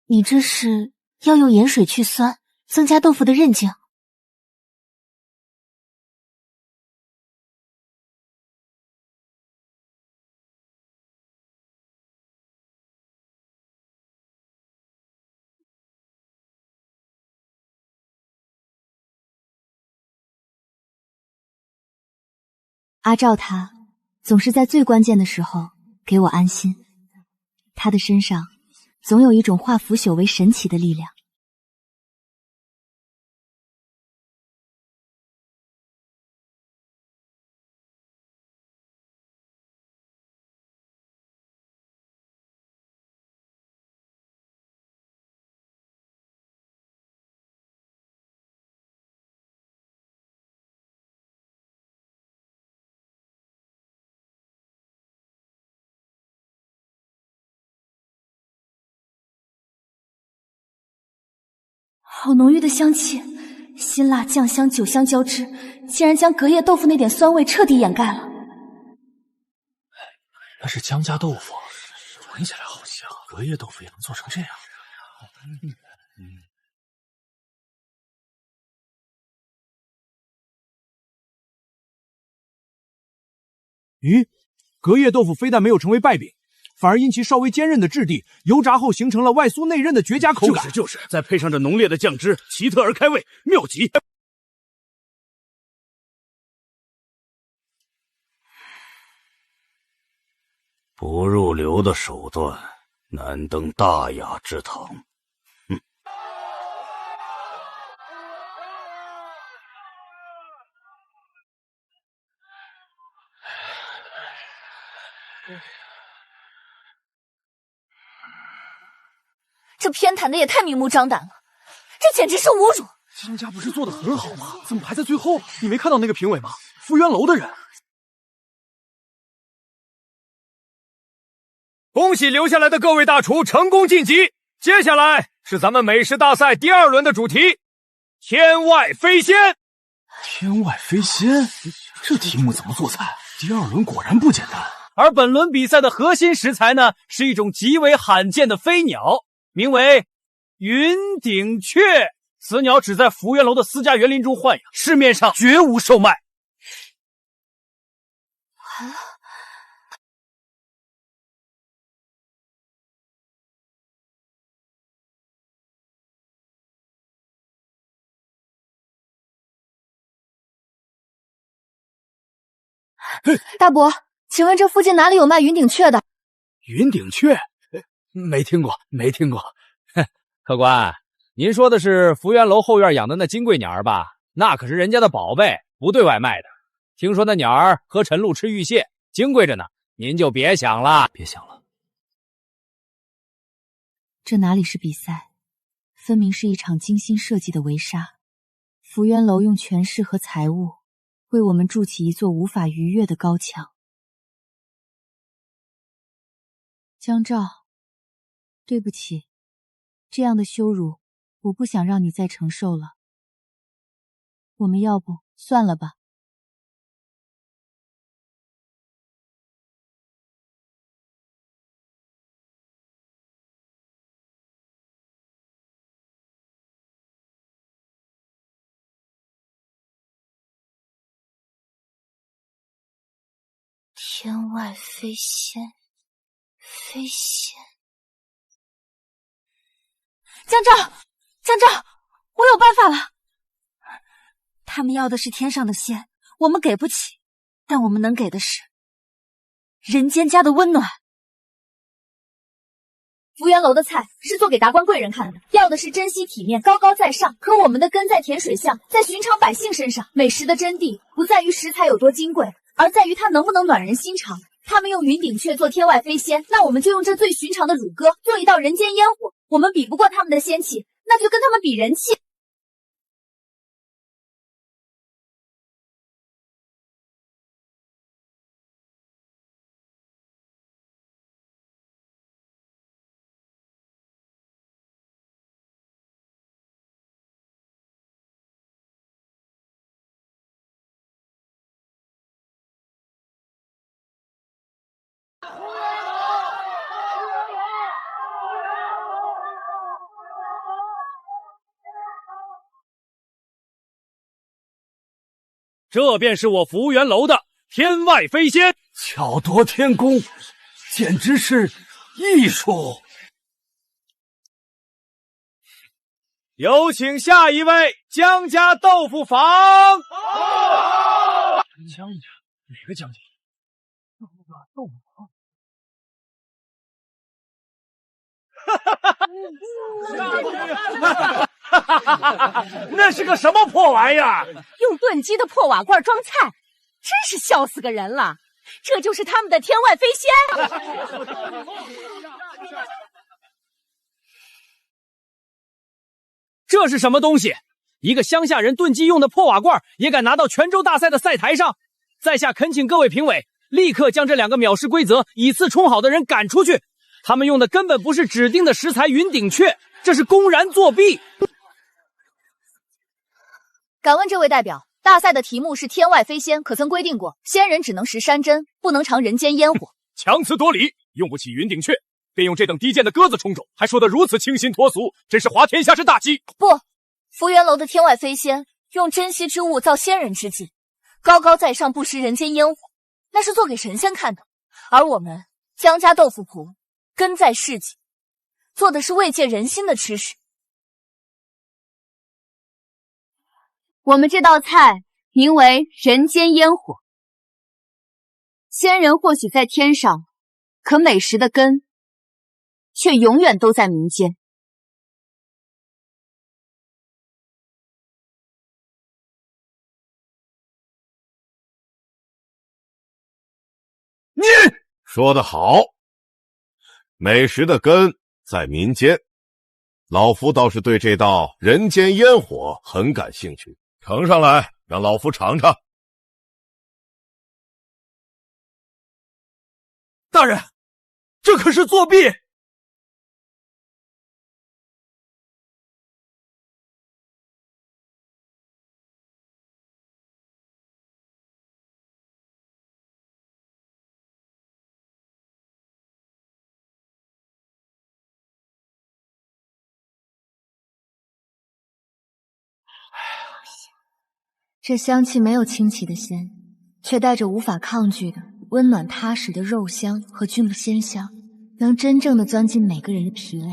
C: 你这是要用盐水去酸，增加豆腐的韧劲。
G: 阿赵他总是在最关键的时候给我安心，他的身上总有一种化腐朽为神奇的力量。
C: 好浓郁的香气，辛辣酱香酒香交织，竟然将隔夜豆腐那点酸味彻底掩盖了。
L: 那是姜家豆腐，闻起来好香，隔夜豆腐也能做成这样。
K: 咦，隔夜豆腐非但没有成为败饼，反而因其稍微坚韧的质地，油炸后形成了外酥内韧的绝佳口感。
D: 就是，再配上这浓烈的酱汁，奇特而开胃，妙极！
M: 不入流的手段，难登大雅之堂。
C: 这偏袒的也太明目张胆了，这简直是侮辱！
L: 江家不是做的很好吗？怎么排在最后？你没看到那个评委吗？福源楼的人。
K: 恭喜留下来的各位大厨成功晋级！接下来是咱们美食大赛第2轮的主题——天外飞仙。
L: 天外飞仙，这题目怎么做菜？第2轮果然不简单。
K: 而本轮比赛的核心食材呢，是一种极为罕见的飞鸟，名为云顶雀。此鸟只在福源楼的私家园林中豢养，市面上绝无售卖。
C: 完了。大伯，请问这附近哪里有卖云顶雀的？
K: 云顶雀？没听过。客官，您说的是福源楼后院养的那金贵鸟儿吧？那可是人家的宝贝，不对外卖的。听说那鸟儿喝晨露吃玉蟹，金贵着呢，您就别想了。
L: 别想了。
G: 这哪里是比赛，分明是一场精心设计的围杀。福源楼用权势和财物为我们筑起一座无法逾越的高墙。江照，对不起，这样的羞辱我不想让你再承受了。我们要不算了吧。
C: 天外飞仙，飞仙。江照，我有办法了。他们要的是天上的仙，我们给不起，但我们能给的是人间家的温暖。福源楼的菜是做给达官贵人看的，要的是珍惜体面，高高在上。可我们的根在甜水巷，在寻常百姓身上。美食的真谛不在于食材有多金贵，而在于它能不能暖人心肠。他们用云顶雀做天外飞仙，那我们就用这最寻常的乳鸽做一道人间烟火。我们比不过他们的仙气，那就跟他们比人气。
K: 这便是我福源楼的天外飞仙，
D: 巧夺天工，简直是艺术。
K: 有请下一位江家豆腐坊。
L: 江家？哪个江家？豆腐坊。
K: 那是个什么破玩意儿？
J: 用炖鸡的破瓦罐装菜，真是笑死个人了。这就是他们的天外飞仙。
K: 这是什么东西？一个乡下人炖鸡用的破瓦罐也敢拿到泉州大赛的赛台上？在下恳请各位评委立刻将这2个藐视规则、以次充好的人赶出去。他们用的根本不是指定的食材云顶雀，这是公然作弊。
I: 敢问这位代表，大赛的题目是天外飞仙，可曾规定过仙人只能食山珍，不能尝人间烟火？
F: 强词夺理，用不起云顶雀，便用这等低贱的鸽子充种，还说得如此清新脱俗，真是滑天下之大稽。
I: 不，福元楼的天外飞仙用珍稀之物造仙人之境，高高在上，不食人间烟火，那是做给神仙看的。而我们江家豆腐铺根在市井，做的是慰藉人心的吃食。
G: 我们这道菜名为人间烟火。仙人或许在天上，可美食的根却永远都在民间。
D: 你说得好，美食的根在民间。老夫倒是对这道人间烟火很感兴趣，呈上来让老夫尝尝。
F: 大人，这可是作弊！
C: 这香气没有清奇的鲜，却带着无法抗拒的温暖踏实的肉香和菌的鲜香，能真正的钻进每个人的脾胃。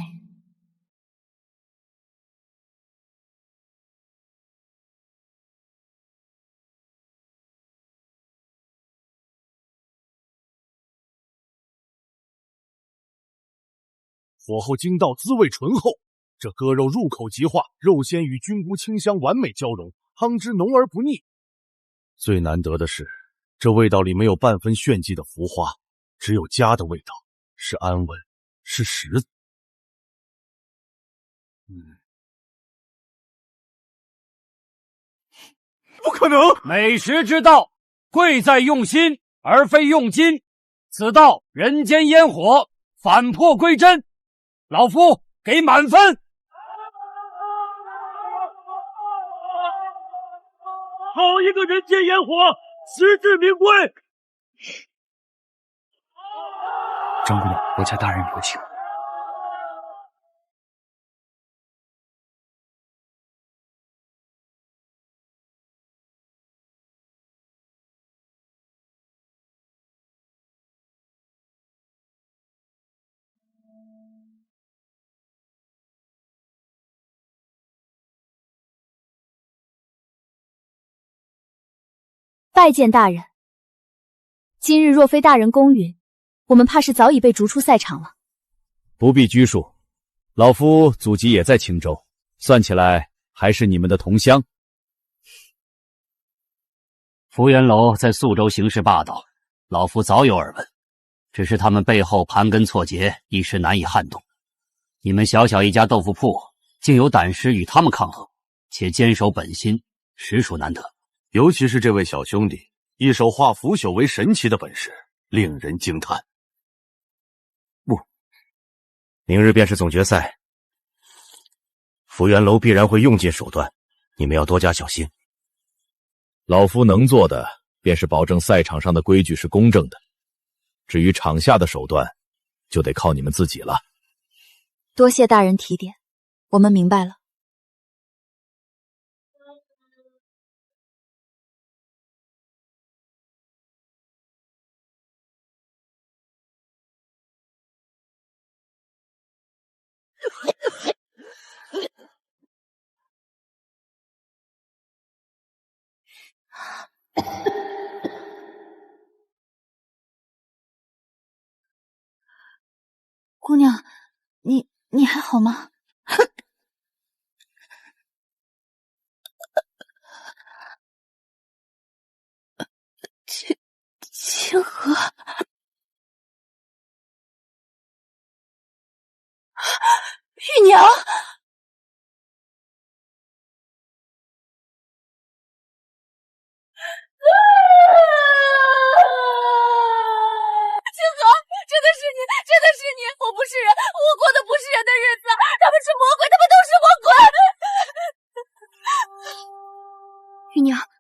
F: 火候精到，滋味醇厚，这鸽肉入口即化，肉鲜与菌菇清香完美交融，汤汁浓而不腻。最难得的是，这味道里没有半分炫技的浮花，只有家的味道，是安稳，是实在。
K: 不可能！美食之道，贵在用心，而非用金。此道人间烟火，返璞归真。老夫给满分。
Q: 好一个人间烟火，实至名归。
B: 张姑娘，我家大人有请。
G: 拜见大人。今日若非大人公允，我们怕是早已被逐出赛场了。
F: 不必拘束，老夫祖籍也在青州，算起来还是你们的同乡。
B: 福元楼在宿州行事霸道，老夫早有耳闻，只是他们背后盘根错节，一时难以撼动。你们小小一家豆腐铺，竟有胆识与他们抗衡，且坚守本心，实属难得。
D: 尤其是这位小兄弟，一手化腐朽为神奇的本事，令人惊叹。
K: 明日便是总决赛，福元楼必然会用尽手段，你们要多加小心。
F: 老夫能做的便是保证赛场上的规矩是公正的，至于场下的手段，就得靠你们自己了。
G: 多谢大人提点，我们明白了。
C: 姑娘，你还好吗？清河，玉娘。
A: 清河，真的是你，真的是你！我不是人，我过的不是人的日子，他们是魔鬼，他们都是魔鬼！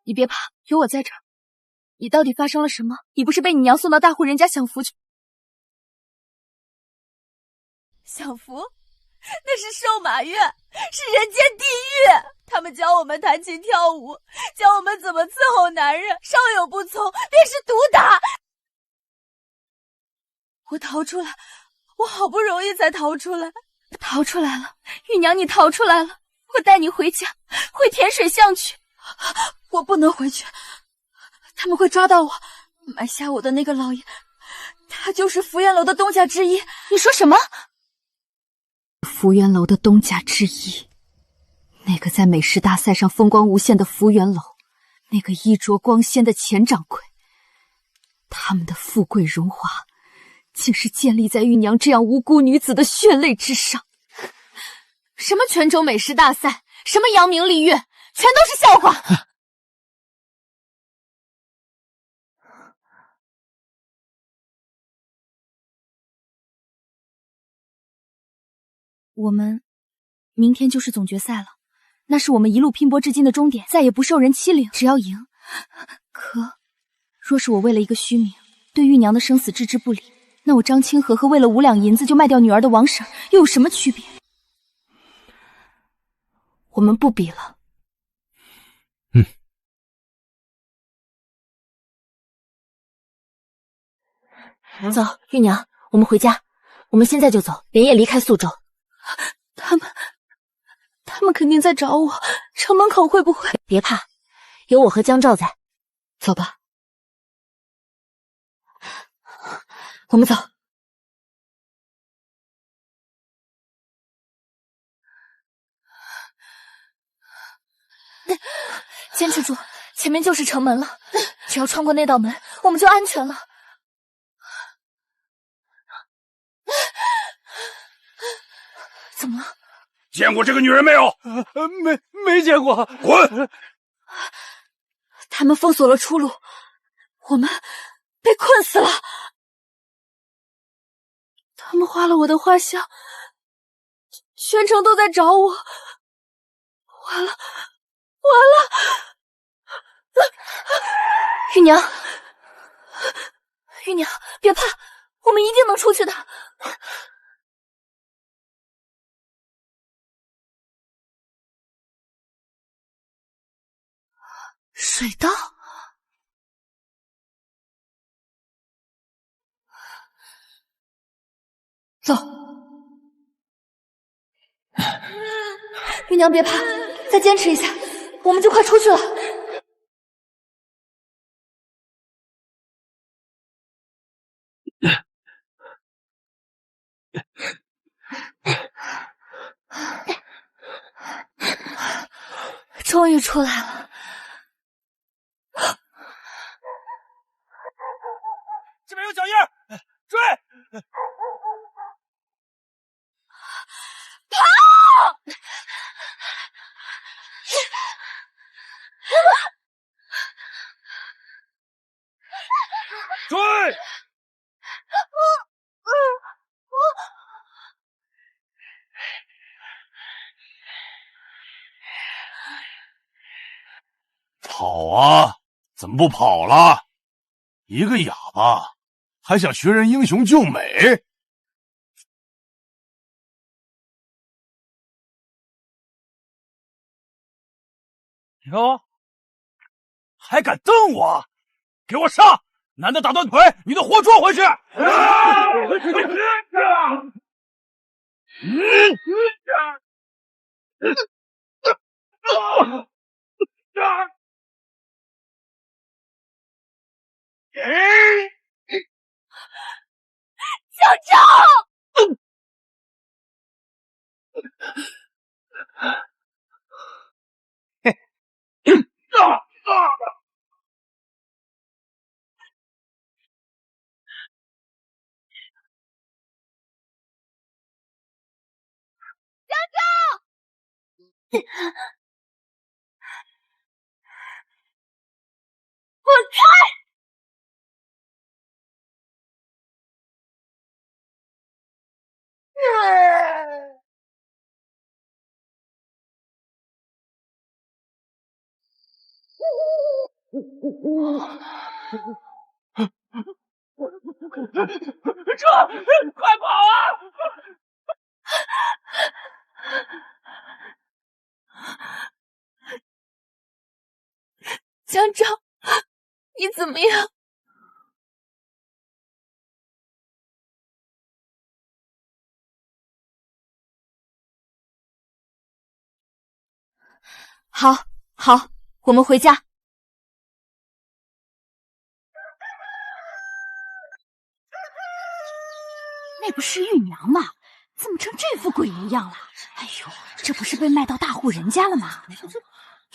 C: 你别怕，有我在这儿。你到底发生了什么？你不是被你娘送到大户人家享福去？
A: 享福？那是瘦马月，是人间地狱。他们教我们弹琴跳舞，教我们怎么伺候男人，稍有不从便是毒打。我逃出来，我好不容易才逃出来。
C: 逃出来了，玉娘，你逃出来了，我带你回家，回甜水巷去。我不能回去，他们会抓到我。埋下我的那个老爷，他就是福源楼的东家之一。你说什么？福源楼的东家之一，那个在美食大赛上风光无限的福源楼，那个衣着光鲜的钱掌柜，他们的富贵荣华竟是建立在玉娘这样无辜女子的血泪之上。什么泉州美食大赛，什么扬名立月，全都是笑话。我们明天就是总决赛了，那是我们一路拼搏至今的终点，再也不受人欺凌，只要赢。可若是我为了一个虚名，对玉娘的生死置之不理，那我张清河和为了5两银子就卖掉女儿的王婶又有什么区别？我们不比了。走，玉娘，我们回家。我们现在就走，连夜离开宿州。他们肯定在找我，城门口会不会？别怕，有我和江照在。走吧，我们走。坚持住，前面就是城门了，只要穿过那道门，我们就安全了。怎么了？
M: 见过这个女人没有？
Q: 没见过。
M: 滚！
C: 他们封锁了出路，我们被困死了。他们画了我的画像，全城都在找我。完了！玉娘，玉娘，别怕，我们一定能出去的。水道，走。玉娘别怕，再坚持一下，我们就快出去了。终于出来了。
K: 这边有脚印儿，追！
A: 跑！
K: 追！
D: 跑啊！怎么不跑了？一个哑巴，还想学人英雄救美？
K: 哟，还敢瞪我？给我上！男的打断腿，女的活捉回去！
A: 江照！江照！滚开！
Q: 快跑啊！
A: 江昭，你怎么样？
C: 好，好，我们回家。
H: 那不是玉娘吗？怎么成这副鬼模样了？哎呦，这不是被卖到大户人家了吗？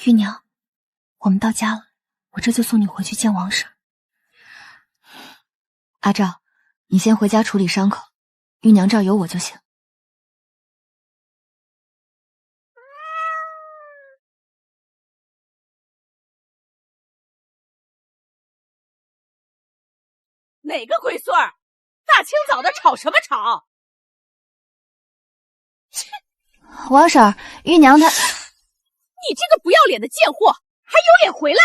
C: 玉娘，我们到家了，我这就送你回去见王婶。阿照，你先回家处理伤口，玉娘这儿有我就行。
A: 哪个龟孙儿？大清早的吵什么吵？
C: 王婶，玉娘她……
A: 你这个不要脸的贱货，还有脸回来？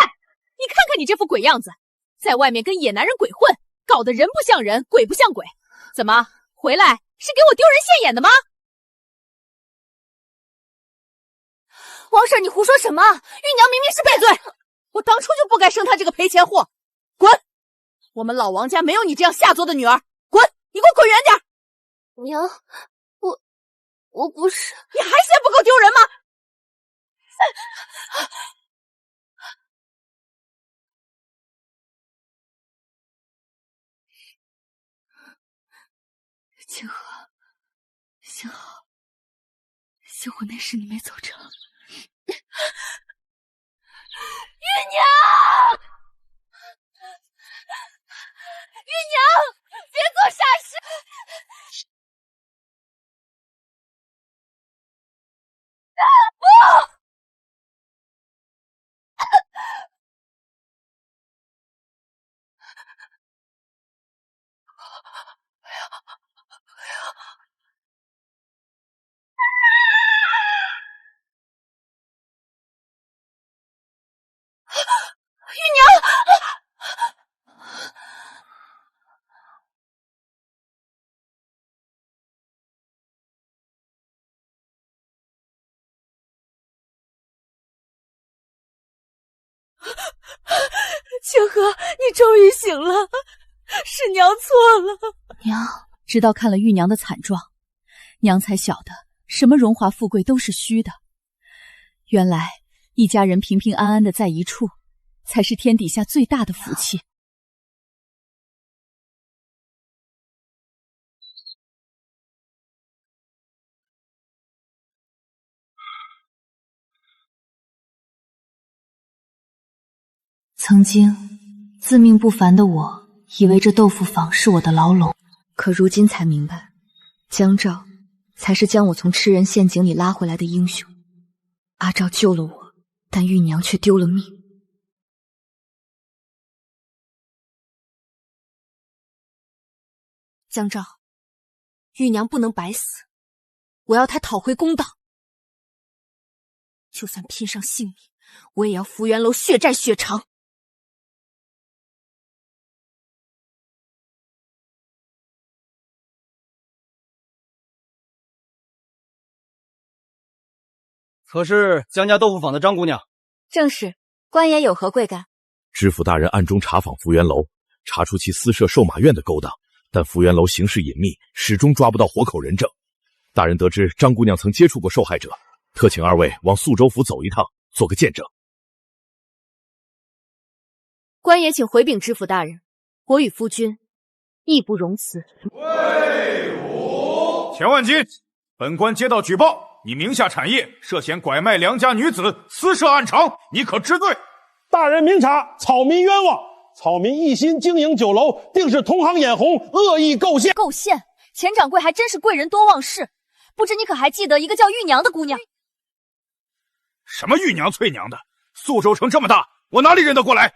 A: 你看看你这副鬼样子，在外面跟野男人鬼混，搞得人不像人，鬼不像鬼。怎么回来是给我丢人现眼的吗？
C: 王婶，你胡说什么？玉娘明明是
A: 闭嘴！我当初就不该生她这个赔钱货。滚！我们老王家没有你这样下作的女儿。滚！你给我滚远点！
C: 娘，我不是……
A: 你还嫌不够丢人吗？
C: 清河，幸好那时你没走成。
A: 玉娘！玉娘，别做傻事！不！玉娘！清河，你终于醒了，是娘错了。
C: 娘，
J: 直到看了玉娘的惨状，娘才晓得什么荣华富贵都是虚的。原来一家人平平安安的在一处，才是天底下最大的福气。
C: 曾经自命不凡的我，以为这豆腐坊是我的牢笼，可如今才明白，江照才是将我从吃人陷阱里拉回来的英雄。阿照救了我，但玉娘却丢了命。江照，玉娘不能白死，我要她讨回公道。就算拼上性命，我也要福元楼血债血偿。
K: 可是江家豆腐坊的张姑娘。
C: 正是，官爷有何贵干？
F: 知府大人暗中查访福元楼，查出其私设售马院的勾当，但福元楼行事隐秘，始终抓不到活口人证。大人得知张姑娘曾接触过受害者，特请二位往宿州府走一趟，做个见证。
C: 官爷请回禀知府大人，我与夫君义不容辞。
R: 魏武，钱万金，本官接到举报。你名下产业涉嫌拐卖良家女子，私设暗场，你可知罪？
Q: 大人明察，草民冤枉，草民一心经营酒楼，定是同行眼红，恶意构陷。
I: 构陷？钱掌柜还真是贵人多忘事，不知你可还记得一个叫玉娘的姑娘？
R: 什么玉娘、翠娘的？宿州城这么大，我哪里认得过来？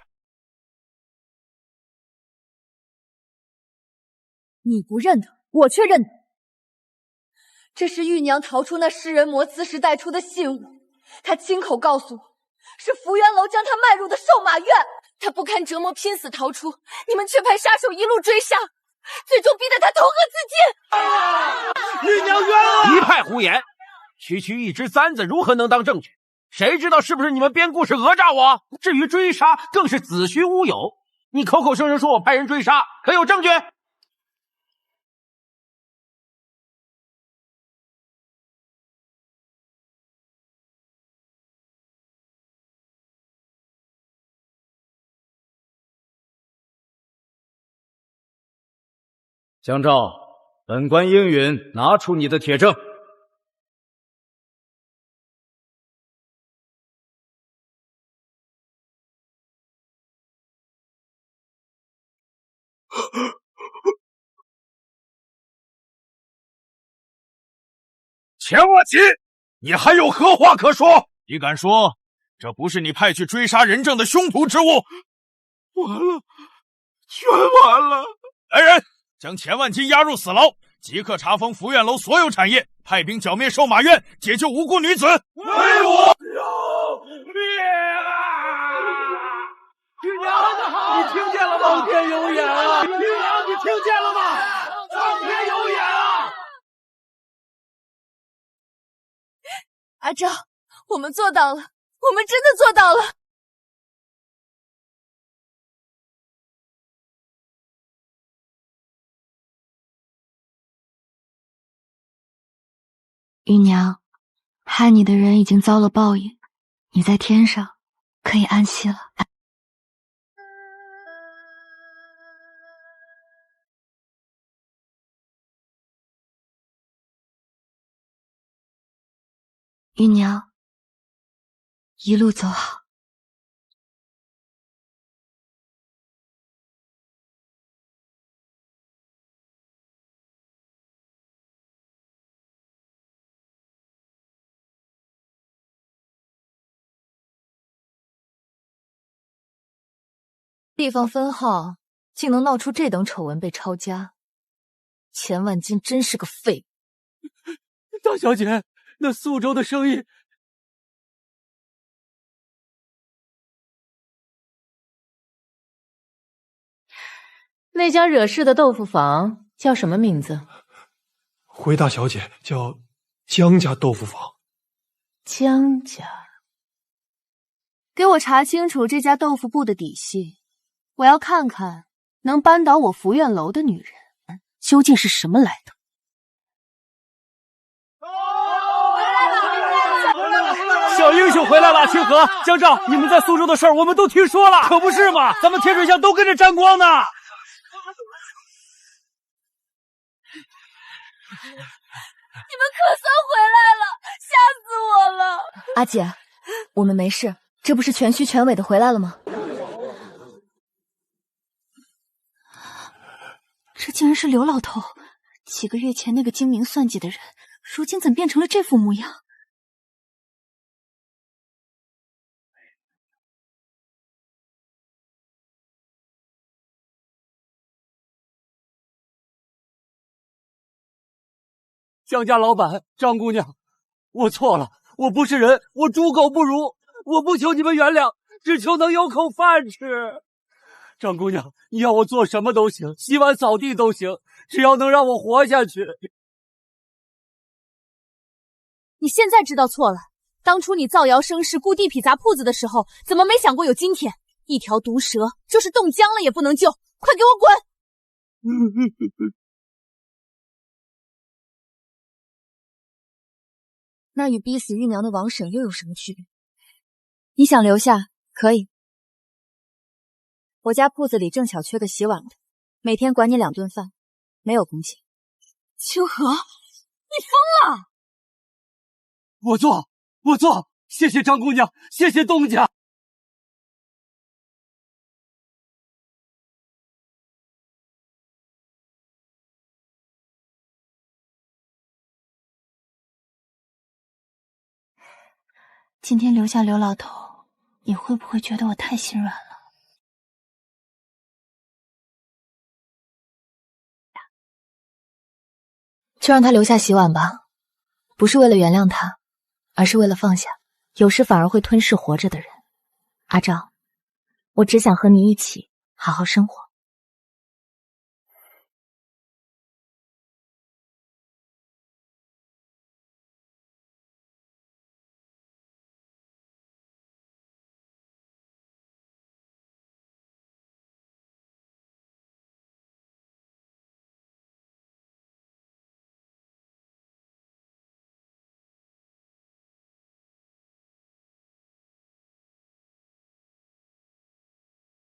I: 你不认得，我却认得。这是玉娘逃出那食人魔兹时带出的信物，她亲口告诉我，是福元楼将她卖入的售马院。
A: 他不堪折磨，拼死逃出，你们却派杀手一路追杀，最终逼得他投河自尽。
S: 玉娘冤啊！一派胡言，区区一只簪子如何能当证据？谁知道是不是你们编故事讹诈我？至于追杀，更是子虚乌有。你口口声声说我派人追杀，可有证据？
K: 江照，本官应允，拿出你的铁证。
R: 钱万金，你还有何话可说？你敢说这不是你派去追杀人证的凶徒之物？完了，全完了！来人，将钱万金押入死牢，即刻查封福苑楼所有产业，派兵剿灭瘦马院，解救无辜女子。
S: 为我灭啊！玉娘，你听见了吗？苍天有眼啊！玉娘，你听见了吗？苍天有眼啊！
A: 阿昭，我们做到了，我们真的做到了。
G: 玉娘，害你的人已经遭了报应，你在天上可以安息了。玉娘，一路走好。
C: 地方分号竟能闹出这等丑闻被抄家，钱万金真是个废物。
L: 大小姐，那苏州的生意……
J: 那家惹事的豆腐坊叫什么名字？
T: 回大小姐，叫江家豆腐坊。
J: 江家，
C: 给我查清楚这家豆腐部的底细，我要看看能扳倒我福苑楼的女人究竟是什么来头。
K: 小英雄回来了！清河、江照，你们在苏州的事儿我们都听说了，可不是嘛？咱们天水巷都跟着沾光呢。
A: 你们可算回来了，吓死我了！
C: 阿姐，我们没事，这不是全虚全伪的回来了吗？
G: 这竟然是刘老头，几个月前那个精明算计的人，如今怎变成了这副模样？
L: 江家老板，张姑娘，我错了，我不是人，我猪狗不如，我不求你们原谅，只求能有口饭吃。张姑娘，你要我做什么都行，洗碗扫地都行，只要能让我活下去。
A: 你现在知道错了，当初你造谣生事、雇地痞砸铺子的时候，怎么没想过有今天？一条毒蛇就是冻僵了也不能救，快给我滚！
C: 那与逼死玉娘的王婶又有什么区别？你想留下可以，我家铺子里正巧缺个洗碗的，每天管你2顿饭，没有工钱。
A: 清河，你疯了！
L: 我做，谢谢张姑娘，谢谢东家。
G: 今天留下刘老头，你会不会觉得我太心软了？
C: 就让他留下洗碗吧，不是为了原谅他，而是为了放下有时反而会吞噬活着的人。阿昭，
G: 我只想和你一起好好生活。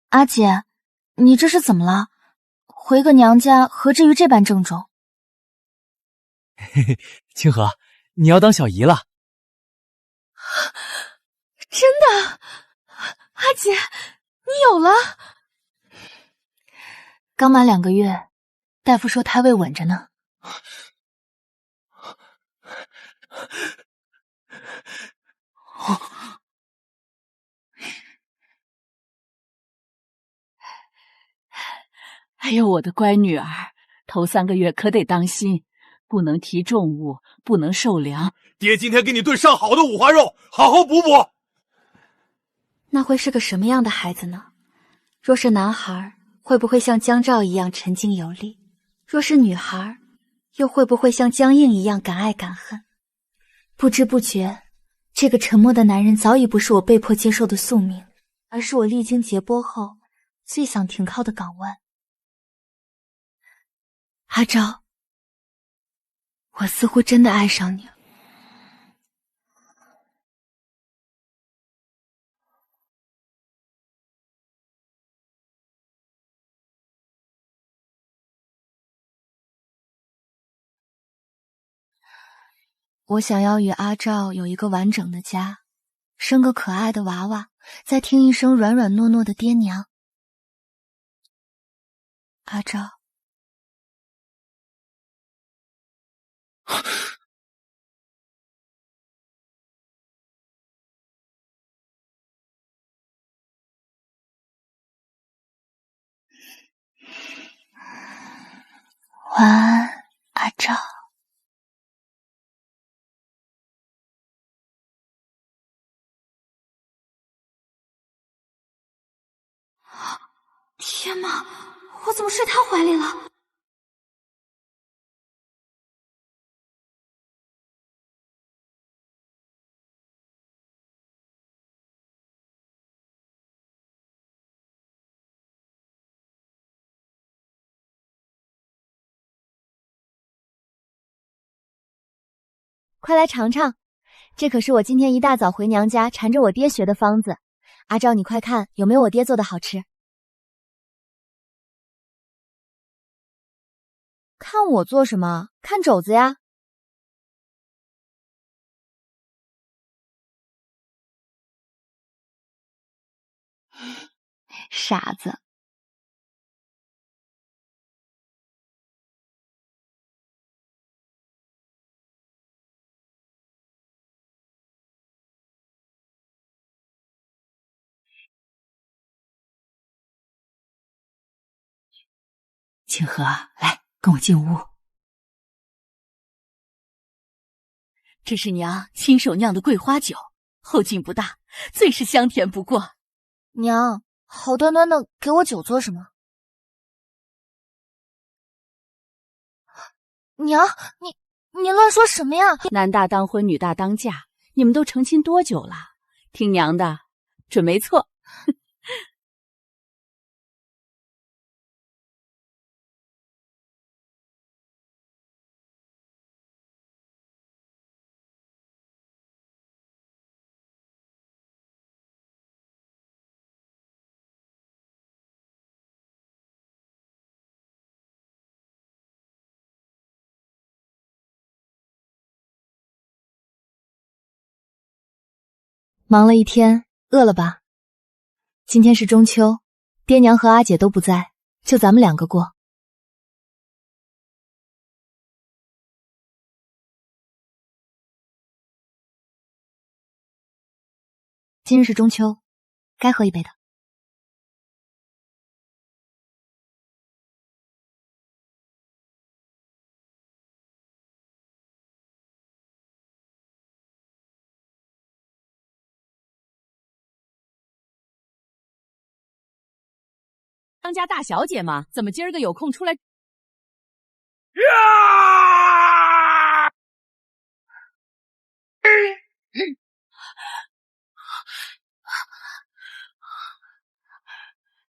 G: 阿姐，你这是怎么了？回个娘家何至于这般郑重？
L: 嘿嘿，清河，你要当小姨了。
G: 真的？阿姐，你有了？刚满2个月，大夫说胎位稳着呢。
H: 哎呦，我的乖女儿，头3个月可得当心，不能提重物，不能受凉。
R: 爹今天给你炖上好的五花肉，好好补补。
C: 那会是个什么样的孩子呢？若是男孩，会不会像江照一样沉静有力？若是女孩，又会不会像江映一样敢爱敢恨？不知不觉，这个沉默的男人早已不是我被迫接受的宿命，而是我历经劫波后最想停靠的港湾。阿昭，我似乎真的爱上你了。我想要与阿照有一个完整的家，生个可爱的娃娃，再听一声软软糯糯的爹娘。阿照，晚安，阿照。天哪，我怎么睡他怀里了？
I: 快来尝尝，这可是我今天一大早回娘家缠着我爹学的方子。阿昭，你快看有没有我爹做的好吃？看我做什么？看肘子呀！傻子。
H: 清河，来，跟我进屋。这是娘亲手酿的桂花酒，后劲不大，最是香甜不过。
C: 娘，好端端的给我酒做什么？娘，你乱说什么呀？
H: 男大当婚，女大当嫁，你们都成亲多久了？听娘的，准没错。
G: 忙了一天，饿了吧？今天是中秋，爹娘和阿姐都不在，就咱们2个过。今日是中秋，该喝一杯的。
J: 张家大小姐嘛，怎么今儿个有空出来？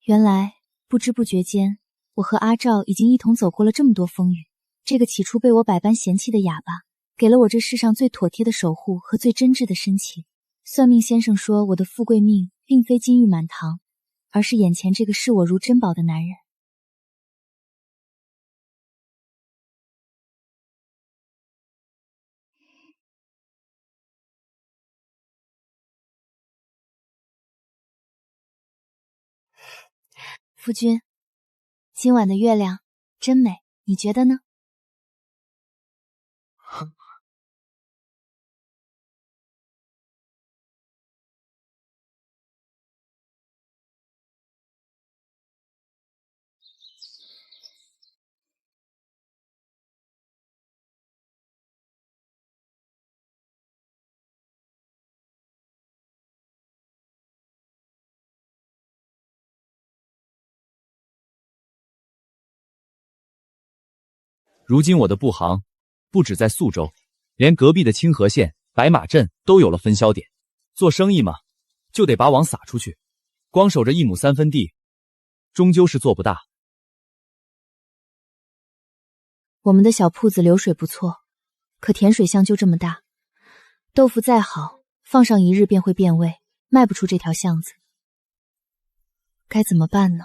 G: 原来不知不觉间，我和阿照已经一同走过了这么多风雨。这个起初被我百般嫌弃的哑巴，给了我这世上最妥帖的守护和最真挚的深情。算命先生说，我的富贵命并非金玉满堂，而是眼前这个视我如珍宝的男人。夫君，今晚的月亮真美，你觉得呢？
F: 如今我的布行不止在宿州，连隔壁的清河县白马镇都有了分销点。做生意嘛，就得把网撒出去，光守着1亩3分地，终究是做不大。
G: 我们的小铺子流水不错，可甜水巷就这么大，豆腐再好，放上1日便会变味，卖不出这条巷子，该怎么办呢？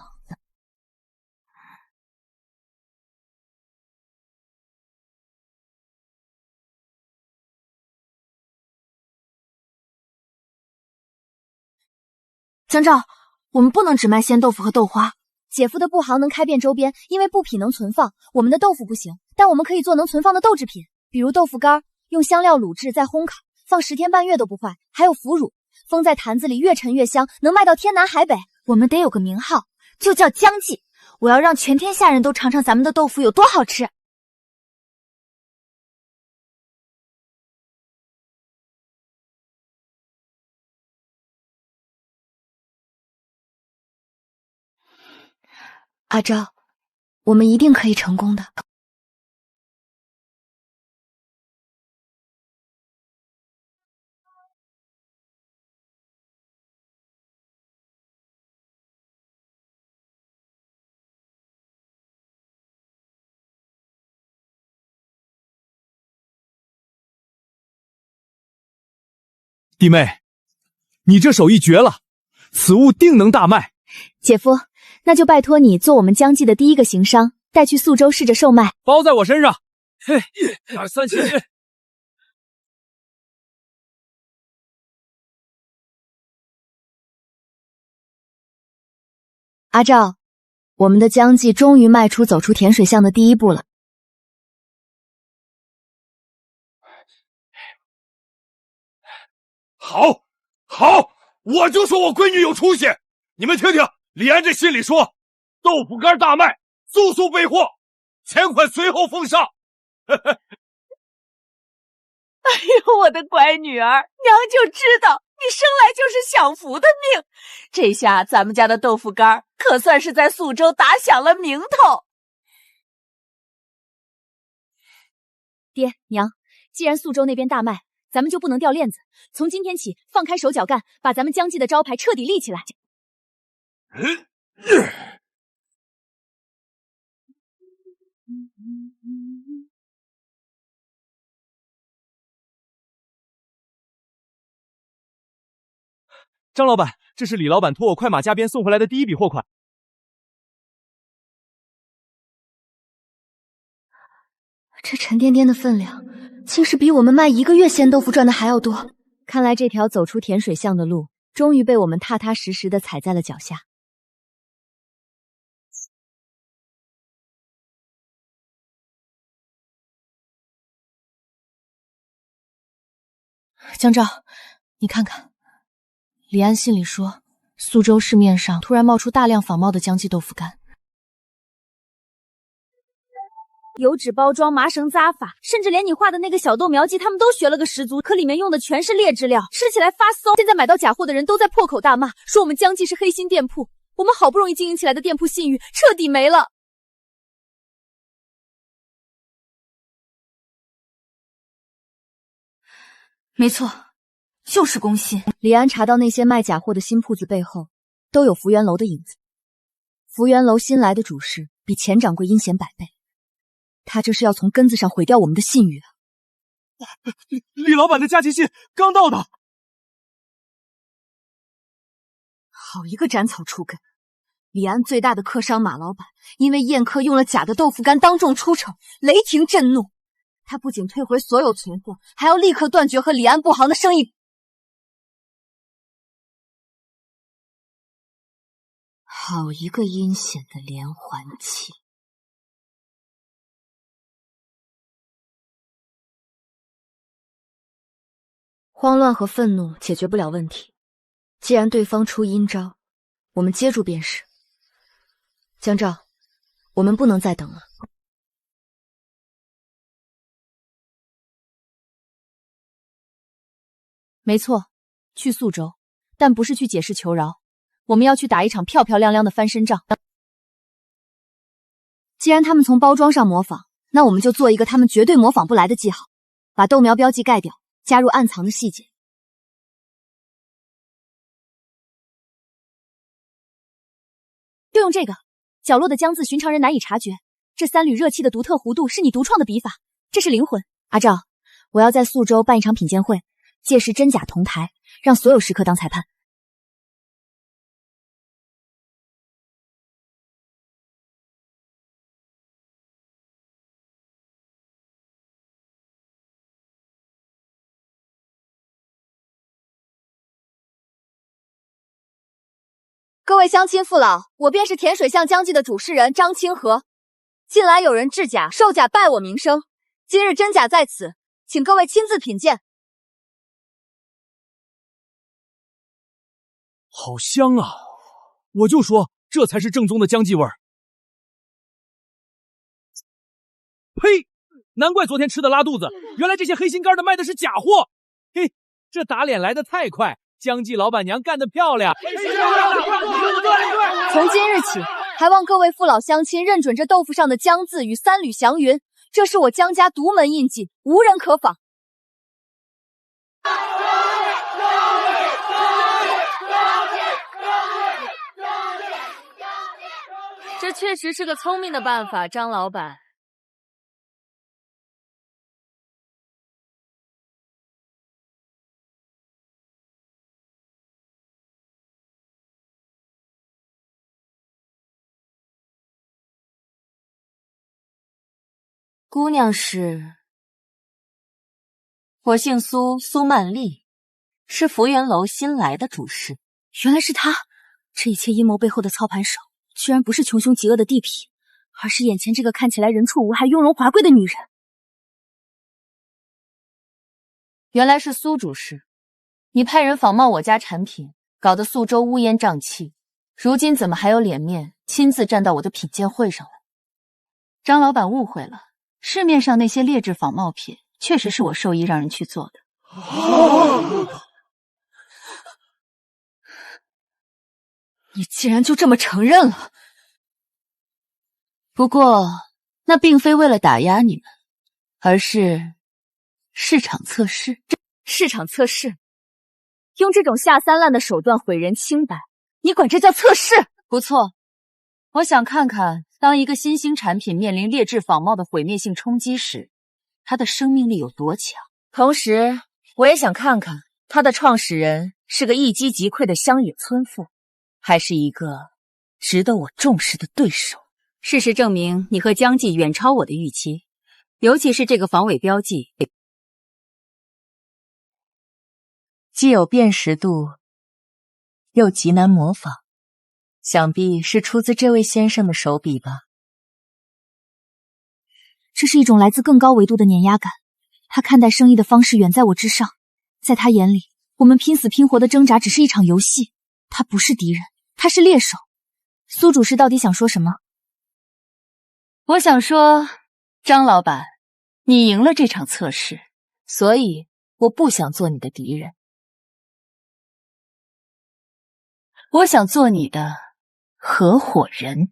C: 江照，我们不能只卖鲜豆腐和豆花。
I: 姐夫的布行能开遍周边，因为布匹能存放。我们的豆腐不行，但我们可以做能存放的豆制品，比如豆腐干，用香料卤制再烘烤，放10天半月都不坏。还有腐乳，封在坛子里越陈越香，能卖到天南海北。
C: 我们得有个名号，就叫江记。我要让全天下人都尝尝咱们的豆腐有多好吃。阿昭，我们一定可以成功的。
F: 弟妹，你这手艺绝了，此物定能大卖。
G: 姐夫，那就拜托你做我们江记的第一个行商，带去宿州试着售卖。
L: 包在我身上。嘿，2、3起。
I: 阿照，我们的江记终于迈出走出甜水巷的第一步了。
R: 好，好，我就说我闺女有出息。你们听听，李安这信里说，豆腐干大卖，速速备货，钱款随后奉上。
J: 哎呦，我的乖女儿，娘就知道你生来就是享福的命。这下咱们家的豆腐干可算是在宿州打响了名头。
G: 爹娘，既然宿州那边大卖，咱们就不能掉链子。从今天起，放开手脚干，把咱们江记的招牌彻底立起来。
L: 张老板，这是李老板托我快马加鞭送回来的第一笔货款。
C: 这沉甸甸的分量，竟是比我们卖1个月鲜豆腐赚的还要多。
G: 看来这条走出甜水巷的路，终于被我们踏踏实实的踩在了脚下。
C: 江照，你看看，李安信里说，苏州市面上突然冒出大量仿冒的江记豆腐干，
G: 油纸包装、麻绳扎法，甚至连你画的那个小豆苗记，他们都学了个十足。可里面用的全是劣质料，吃起来发馊。现在买到假货的人都在破口大骂，说我们江记是黑心店铺。
A: 我们好不容易经营起来的店铺信誉彻底没了。
C: 没错，就是攻心。
I: 李安查到那些卖假货的新铺子背后都有福元楼的影子。福元楼新来的主事比钱掌柜阴险百倍，他这是要从根子上毁掉我们的信誉啊！
L: 李老板的加急信刚到的。
C: 好一个斩草除根！李安最大的客商马老板因为宴客用了假的豆腐干当众出丑，雷霆震怒。他不仅退回所有存货，还要立刻断绝和李安布行的生意。好一个阴险的连环计！
I: 慌乱和愤怒解决不了问题，既然对方出阴招，我们接住便是。江照，我们不能再等了。
A: 没错，去宿州，但不是去解释求饶，我们要去打一场漂漂亮亮的翻身仗。
I: 既然他们从包装上模仿，那我们就做一个他们绝对模仿不来的记号，把豆苗标记盖掉，加入暗藏的细节。
A: 就用这个，角落的江字寻常人难以察觉。这3缕热气的独特弧度是你独创的笔法，这是灵魂。
I: 阿照，我要在宿州办一场品鉴会，届时真假同台，让所有食客当裁判。各位乡亲父老，我便是甜水巷江记的主事人张清河。近来有人制假售假败我名声，今日真假在此，请各位亲自品鉴。
L: 好香啊！我就说这才是正宗的江记味儿。呸！难怪昨天吃的拉肚子，原来这些黑心肝的卖的是假货。嘿，这打脸来的太快，江记老板娘干得漂亮。
I: 从今日起，还望各位父老乡亲认准这豆腐上的江字与3缕祥云，这是我江家独门印记，无人可仿。
A: 这确实是个聪明的办法，张老板。
C: 姑娘是？我姓苏，苏曼丽，是福元楼新来的主事。
I: 原来是他！这一切阴谋背后的操盘手，居然不是穷凶极恶的地痞，而是眼前这个看起来人畜无害、雍容华贵的女人。
A: 原来是苏主事，你派人仿冒我家产品，搞得宿州乌烟瘴气，如今怎么还有脸面亲自站到我的品鉴会上来？张老板误会了，市面上那些劣质仿冒品，确实是我授意让人去做的。
I: 你竟然就这么承认了？
A: 不过，那并非为了打压你们，而是市场测试。
I: 市场测试？用这种下三滥的手段毁人清白，你管这叫测试？
A: 不错，我想看看，当一个新兴产品面临劣质仿冒的毁灭性冲击时，它的生命力有多强。同时，我也想看看它的创始人是个一击即溃的乡野村妇，还是一个值得我重视的对手。事实证明，你和江记远超我的预期，尤其是这个防伪标记，既有辨识度，又极难模仿，想必是出自这位先生的手笔吧。
I: 这是一种来自更高维度的碾压感，他看待生意的方式远在我之上，在他眼里，我们拼死拼活的挣扎只是一场游戏，他不是敌人，他是猎手。苏主事到底想说什么？
A: 我想说，张老板，你赢了这场测试，所以我不想做你的敌人。我想做你的
G: 合伙人。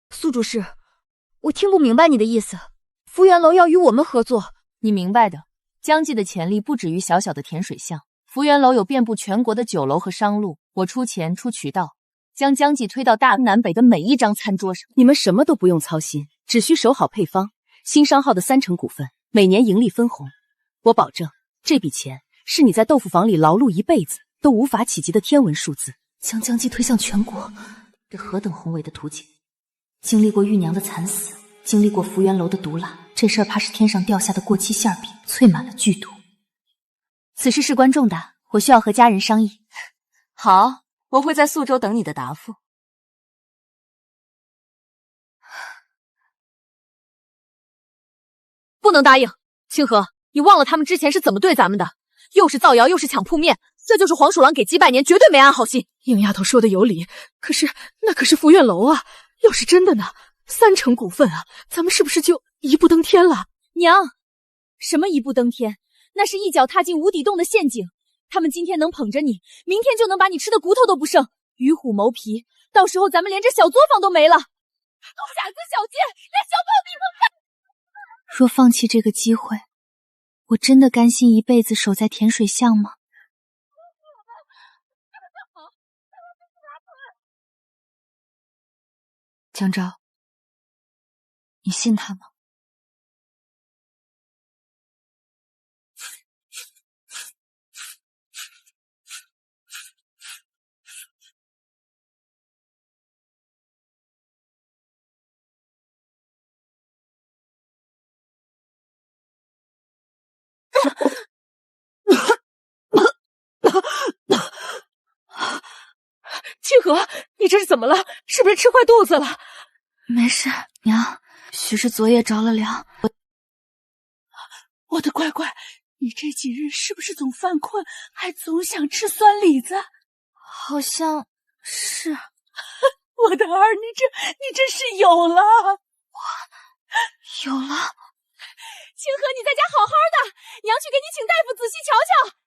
I: 苏主事，我听不明白你的意思。福源楼要与我们合作，
G: 你明白的。江记的潜力不止于小小的甜水巷，福源楼有遍布全国的酒楼和商路，我出钱出渠道，将江记推到大南北的每一张餐桌上。
J: 你们什么都不用操心，只需守好配方，新商号的30%股份，每年盈利分红。我保证，这笔钱是你在豆腐坊里劳碌一辈子都无法企及的天文数字。
C: 将江记推向全国，这何等宏伟的图景！经历过玉娘的惨死，经历过福源楼的毒辣，这事儿怕是天上掉下的过期馅饼，淬满了剧毒。
G: 此事事关重大，我需要和家人商议。好，我会在宿州等你的答复。
J: 不能答应，清河，你忘了他们之前是怎么对咱们的？又是造谣，又是抢铺面，这就是黄鼠狼给鸡拜年，绝对没安好心。应丫头说的有理，可是那可是福苑楼啊，要是真的呢？30%股份啊，咱们是不是就一步登天了？
G: 娘，什么一步登天？那是一脚踏进无底洞的陷阱。他们今天能捧着你，明天就能把你吃的骨头都不剩。与虎谋皮，到时候咱们连这小作坊都没了。傻子小贱，连小炮兵都干！
C: 若放弃这个机会，我真的甘心一辈子守在甜水巷吗？江昭，你信他吗？
J: 清河，你这是怎么了？是不是吃坏肚子了？
C: 没事，娘，许是昨夜着了凉。
J: 我的乖乖，你这几日是不是总犯困，还总想吃酸李子？
C: 好像是。
J: 我的儿，你这是有了。
C: 我有了。
G: 清河，你在家好好的，娘去给你请大夫仔细瞧瞧。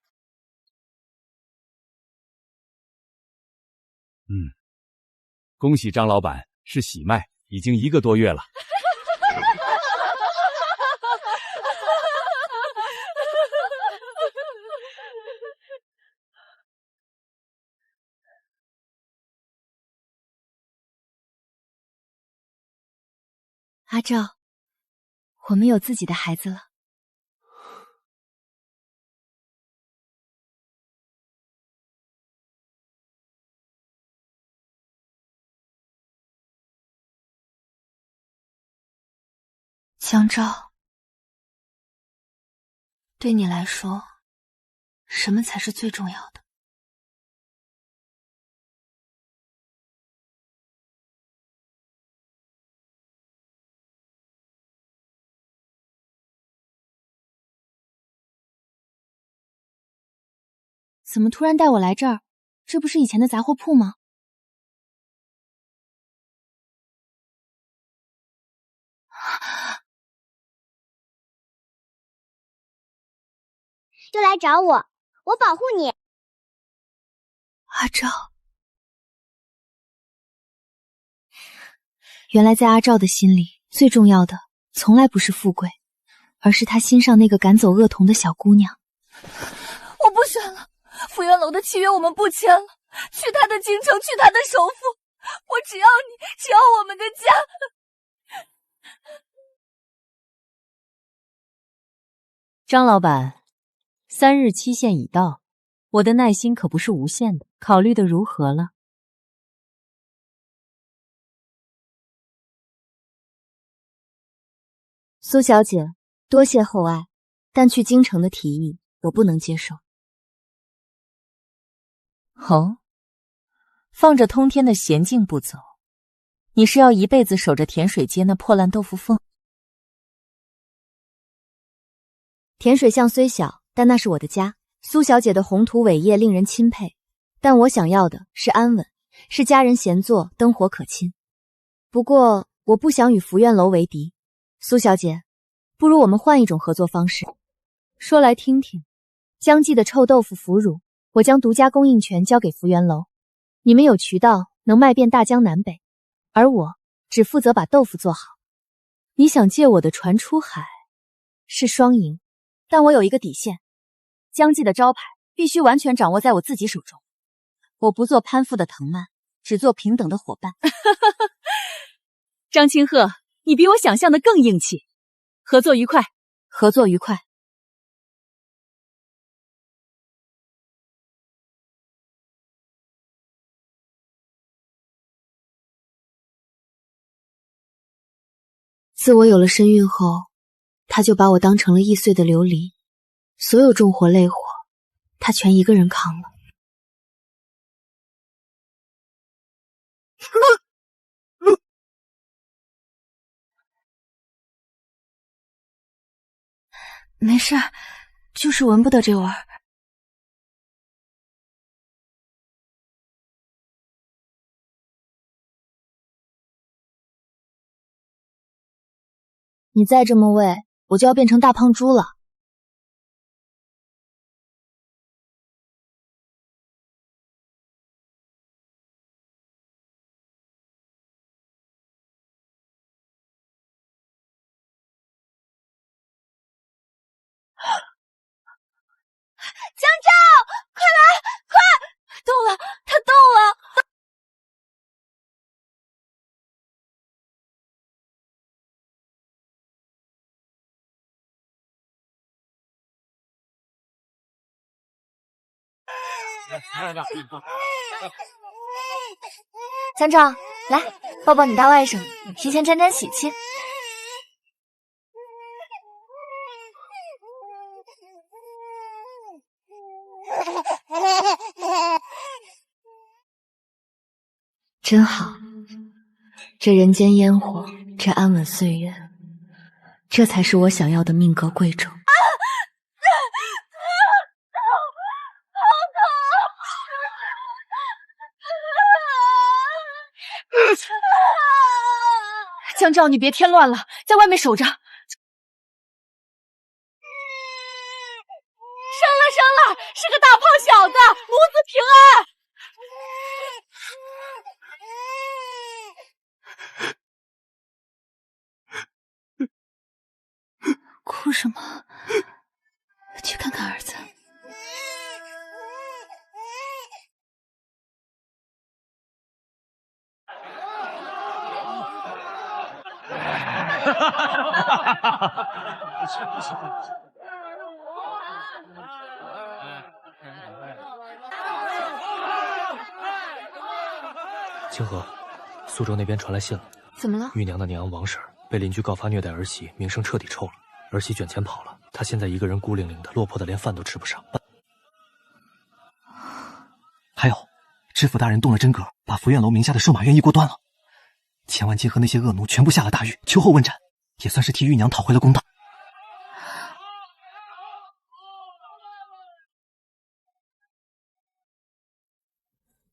L: 恭喜张老板，是喜脉，已经1个多月了。
C: 阿照，我们有自己的孩子了。江昭，对你来说，什么才是最重要的？
G: 怎么突然带我来这儿？这不是以前的杂货铺吗？
O: 就来找我，我保护你。
C: 阿照，原来在阿照的心里，最重要的从来不是富贵，而是他心上那个赶走恶童的小姑娘。
A: 我不选了，福源楼的契约我们不签了，去他的京城，去他的首府，我只要你，只要我们的家。
G: 张老板，3日期限已到，我的耐心可不是无限的，考虑的如何了？
C: 苏小姐，多谢厚爱，但去京城的提议我不能接受。
G: 哦，放着通天的闲劲不走，你是要一辈子守着甜水街那破烂豆腐缝？
I: 甜水巷虽小，但那是我的家。苏小姐的宏图伟业令人钦佩，但我想要的是安稳，是家人闲坐，灯火可亲。不过，我不想与福苑楼为敌。苏小姐，不如我们换一种合作方式。说来听听，江记的臭豆腐腐乳
G: 我将独家供应权交给福源楼，你们有渠道能卖遍大江南北，而我只负责把豆腐做好。你想借我的船出海，是双赢，
J: 但我有一个底线，江记的招牌必须完全掌握在我自己手中。我不做攀附的藤蔓，只做平等的伙伴。
G: 张清鹤，你比我想象的更硬气。合作愉快，
J: 合作愉快。
G: 自我有了身孕后，他就把我当成了易碎的琉璃，所有重活累活，他全一个人扛了。
C: 没事，就是闻不得这味儿。
G: 你再这么喂，我就要变成大胖猪了。
C: 江照，快来，快！动了，他动了！江照，来抱抱你大外甥，提前沾沾喜气。
G: 真好，这人间烟火，这安稳岁月，这才是我想要的命格贵重。
J: 江照，你别添乱了，在外面守着。生
A: 了，是个大胖小子，母子平安。
C: 哭什么？去看看儿子。
L: 清河，苏州那边传来信了。
C: 怎么了？
L: 玉娘的娘王婶被邻居告发虐待儿媳，名声彻底臭了。儿媳卷钱跑了，她现在一个人孤零零的，落魄的连饭都吃不上。
U: 还有，知府大人动了真格，把福苑楼名下的寿马院一锅端了。钱万金和那些恶奴全部下了大狱，秋后问斩，也算是替玉娘讨回了公道。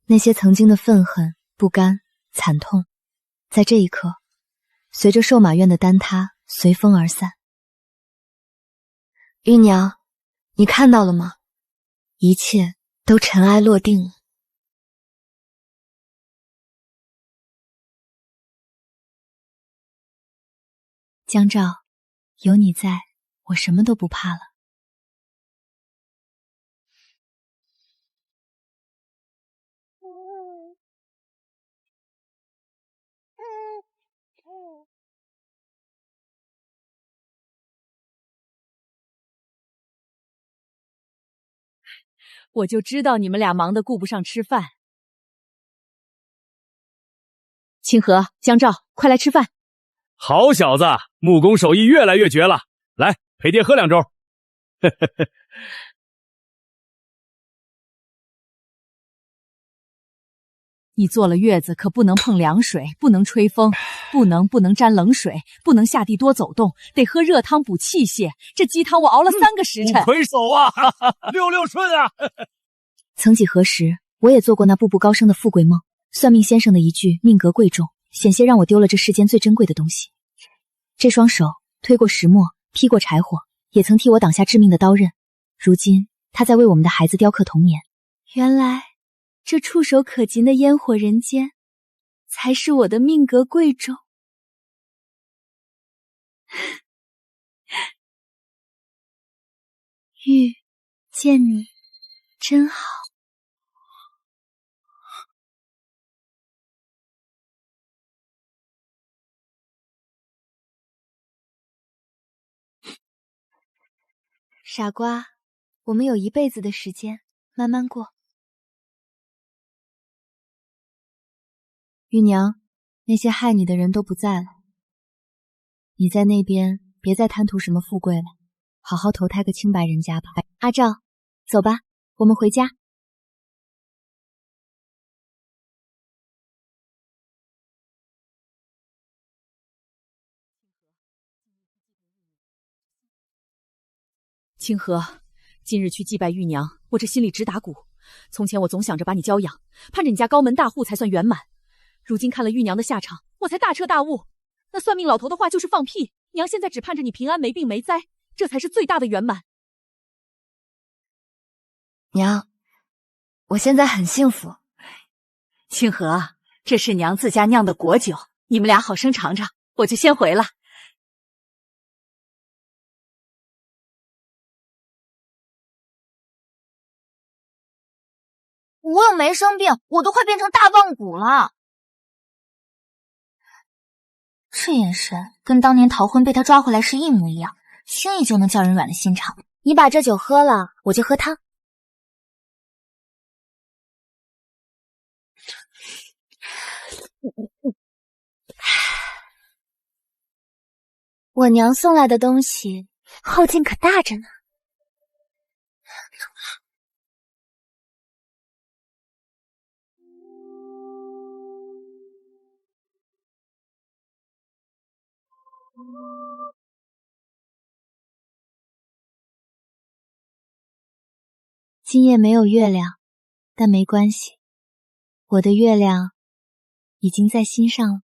G: 那些曾经的愤恨、不甘、惨痛，在这一刻，随着寿马院的坍塌，随风而散。
C: 玉娘，你看到了吗？
G: 一切都尘埃落定了。江照，有你在，我什么都不怕了。
J: 我就知道你们俩忙得顾不上吃饭。清河、江照，快来吃饭！
L: 好小子，木工手艺越来越绝了，来陪爹喝两盅。
J: 你坐了月子可不能碰凉水，不能吹风，不能沾冷水，不能下地多走动，得喝热汤补气血。这鸡汤我熬了3个时辰。
K: 不魁首啊，六六顺啊！
G: 曾几何时，我也做过那步步高升的富贵梦。算命先生的一句命格贵重，险些让我丢了这世间最珍贵的东西。这双手推过石磨，劈过柴火，也曾替我挡下致命的刀刃。如今，他在为我们的孩子雕刻童年，原来这触手可及的烟火人间，才是我的命格贵重。玉，见你真好。傻瓜，我们有一辈子的时间，慢慢过。玉娘，那些害你的人都不在了，你在那边别再贪图什么富贵了，好好投胎个清白人家吧。阿照，走吧，我们回家。
J: 清河，今日去祭拜玉娘，我这心里直打鼓。从前我总想着把你娇养，盼着你家高门大户才算圆满。如今看了玉娘的下场，我才大彻大悟，那算命老头的话就是放屁。娘现在只盼着你平安没病没灾，这才是最大的圆满。
I: 娘，我现在很幸福。
J: 清河，这是娘自家酿的果酒，你们俩好生尝尝，我就先回了。
O: 我又没生病，我都快变成大棒骨了。
C: 这眼神跟当年逃婚被他抓回来是一模一样，轻易就能叫人软了心肠。
O: 你把这酒喝了，我就喝汤。我娘送来的东西后劲可大着呢。
G: 今夜没有月亮，但没关系，我的月亮已经在心上了。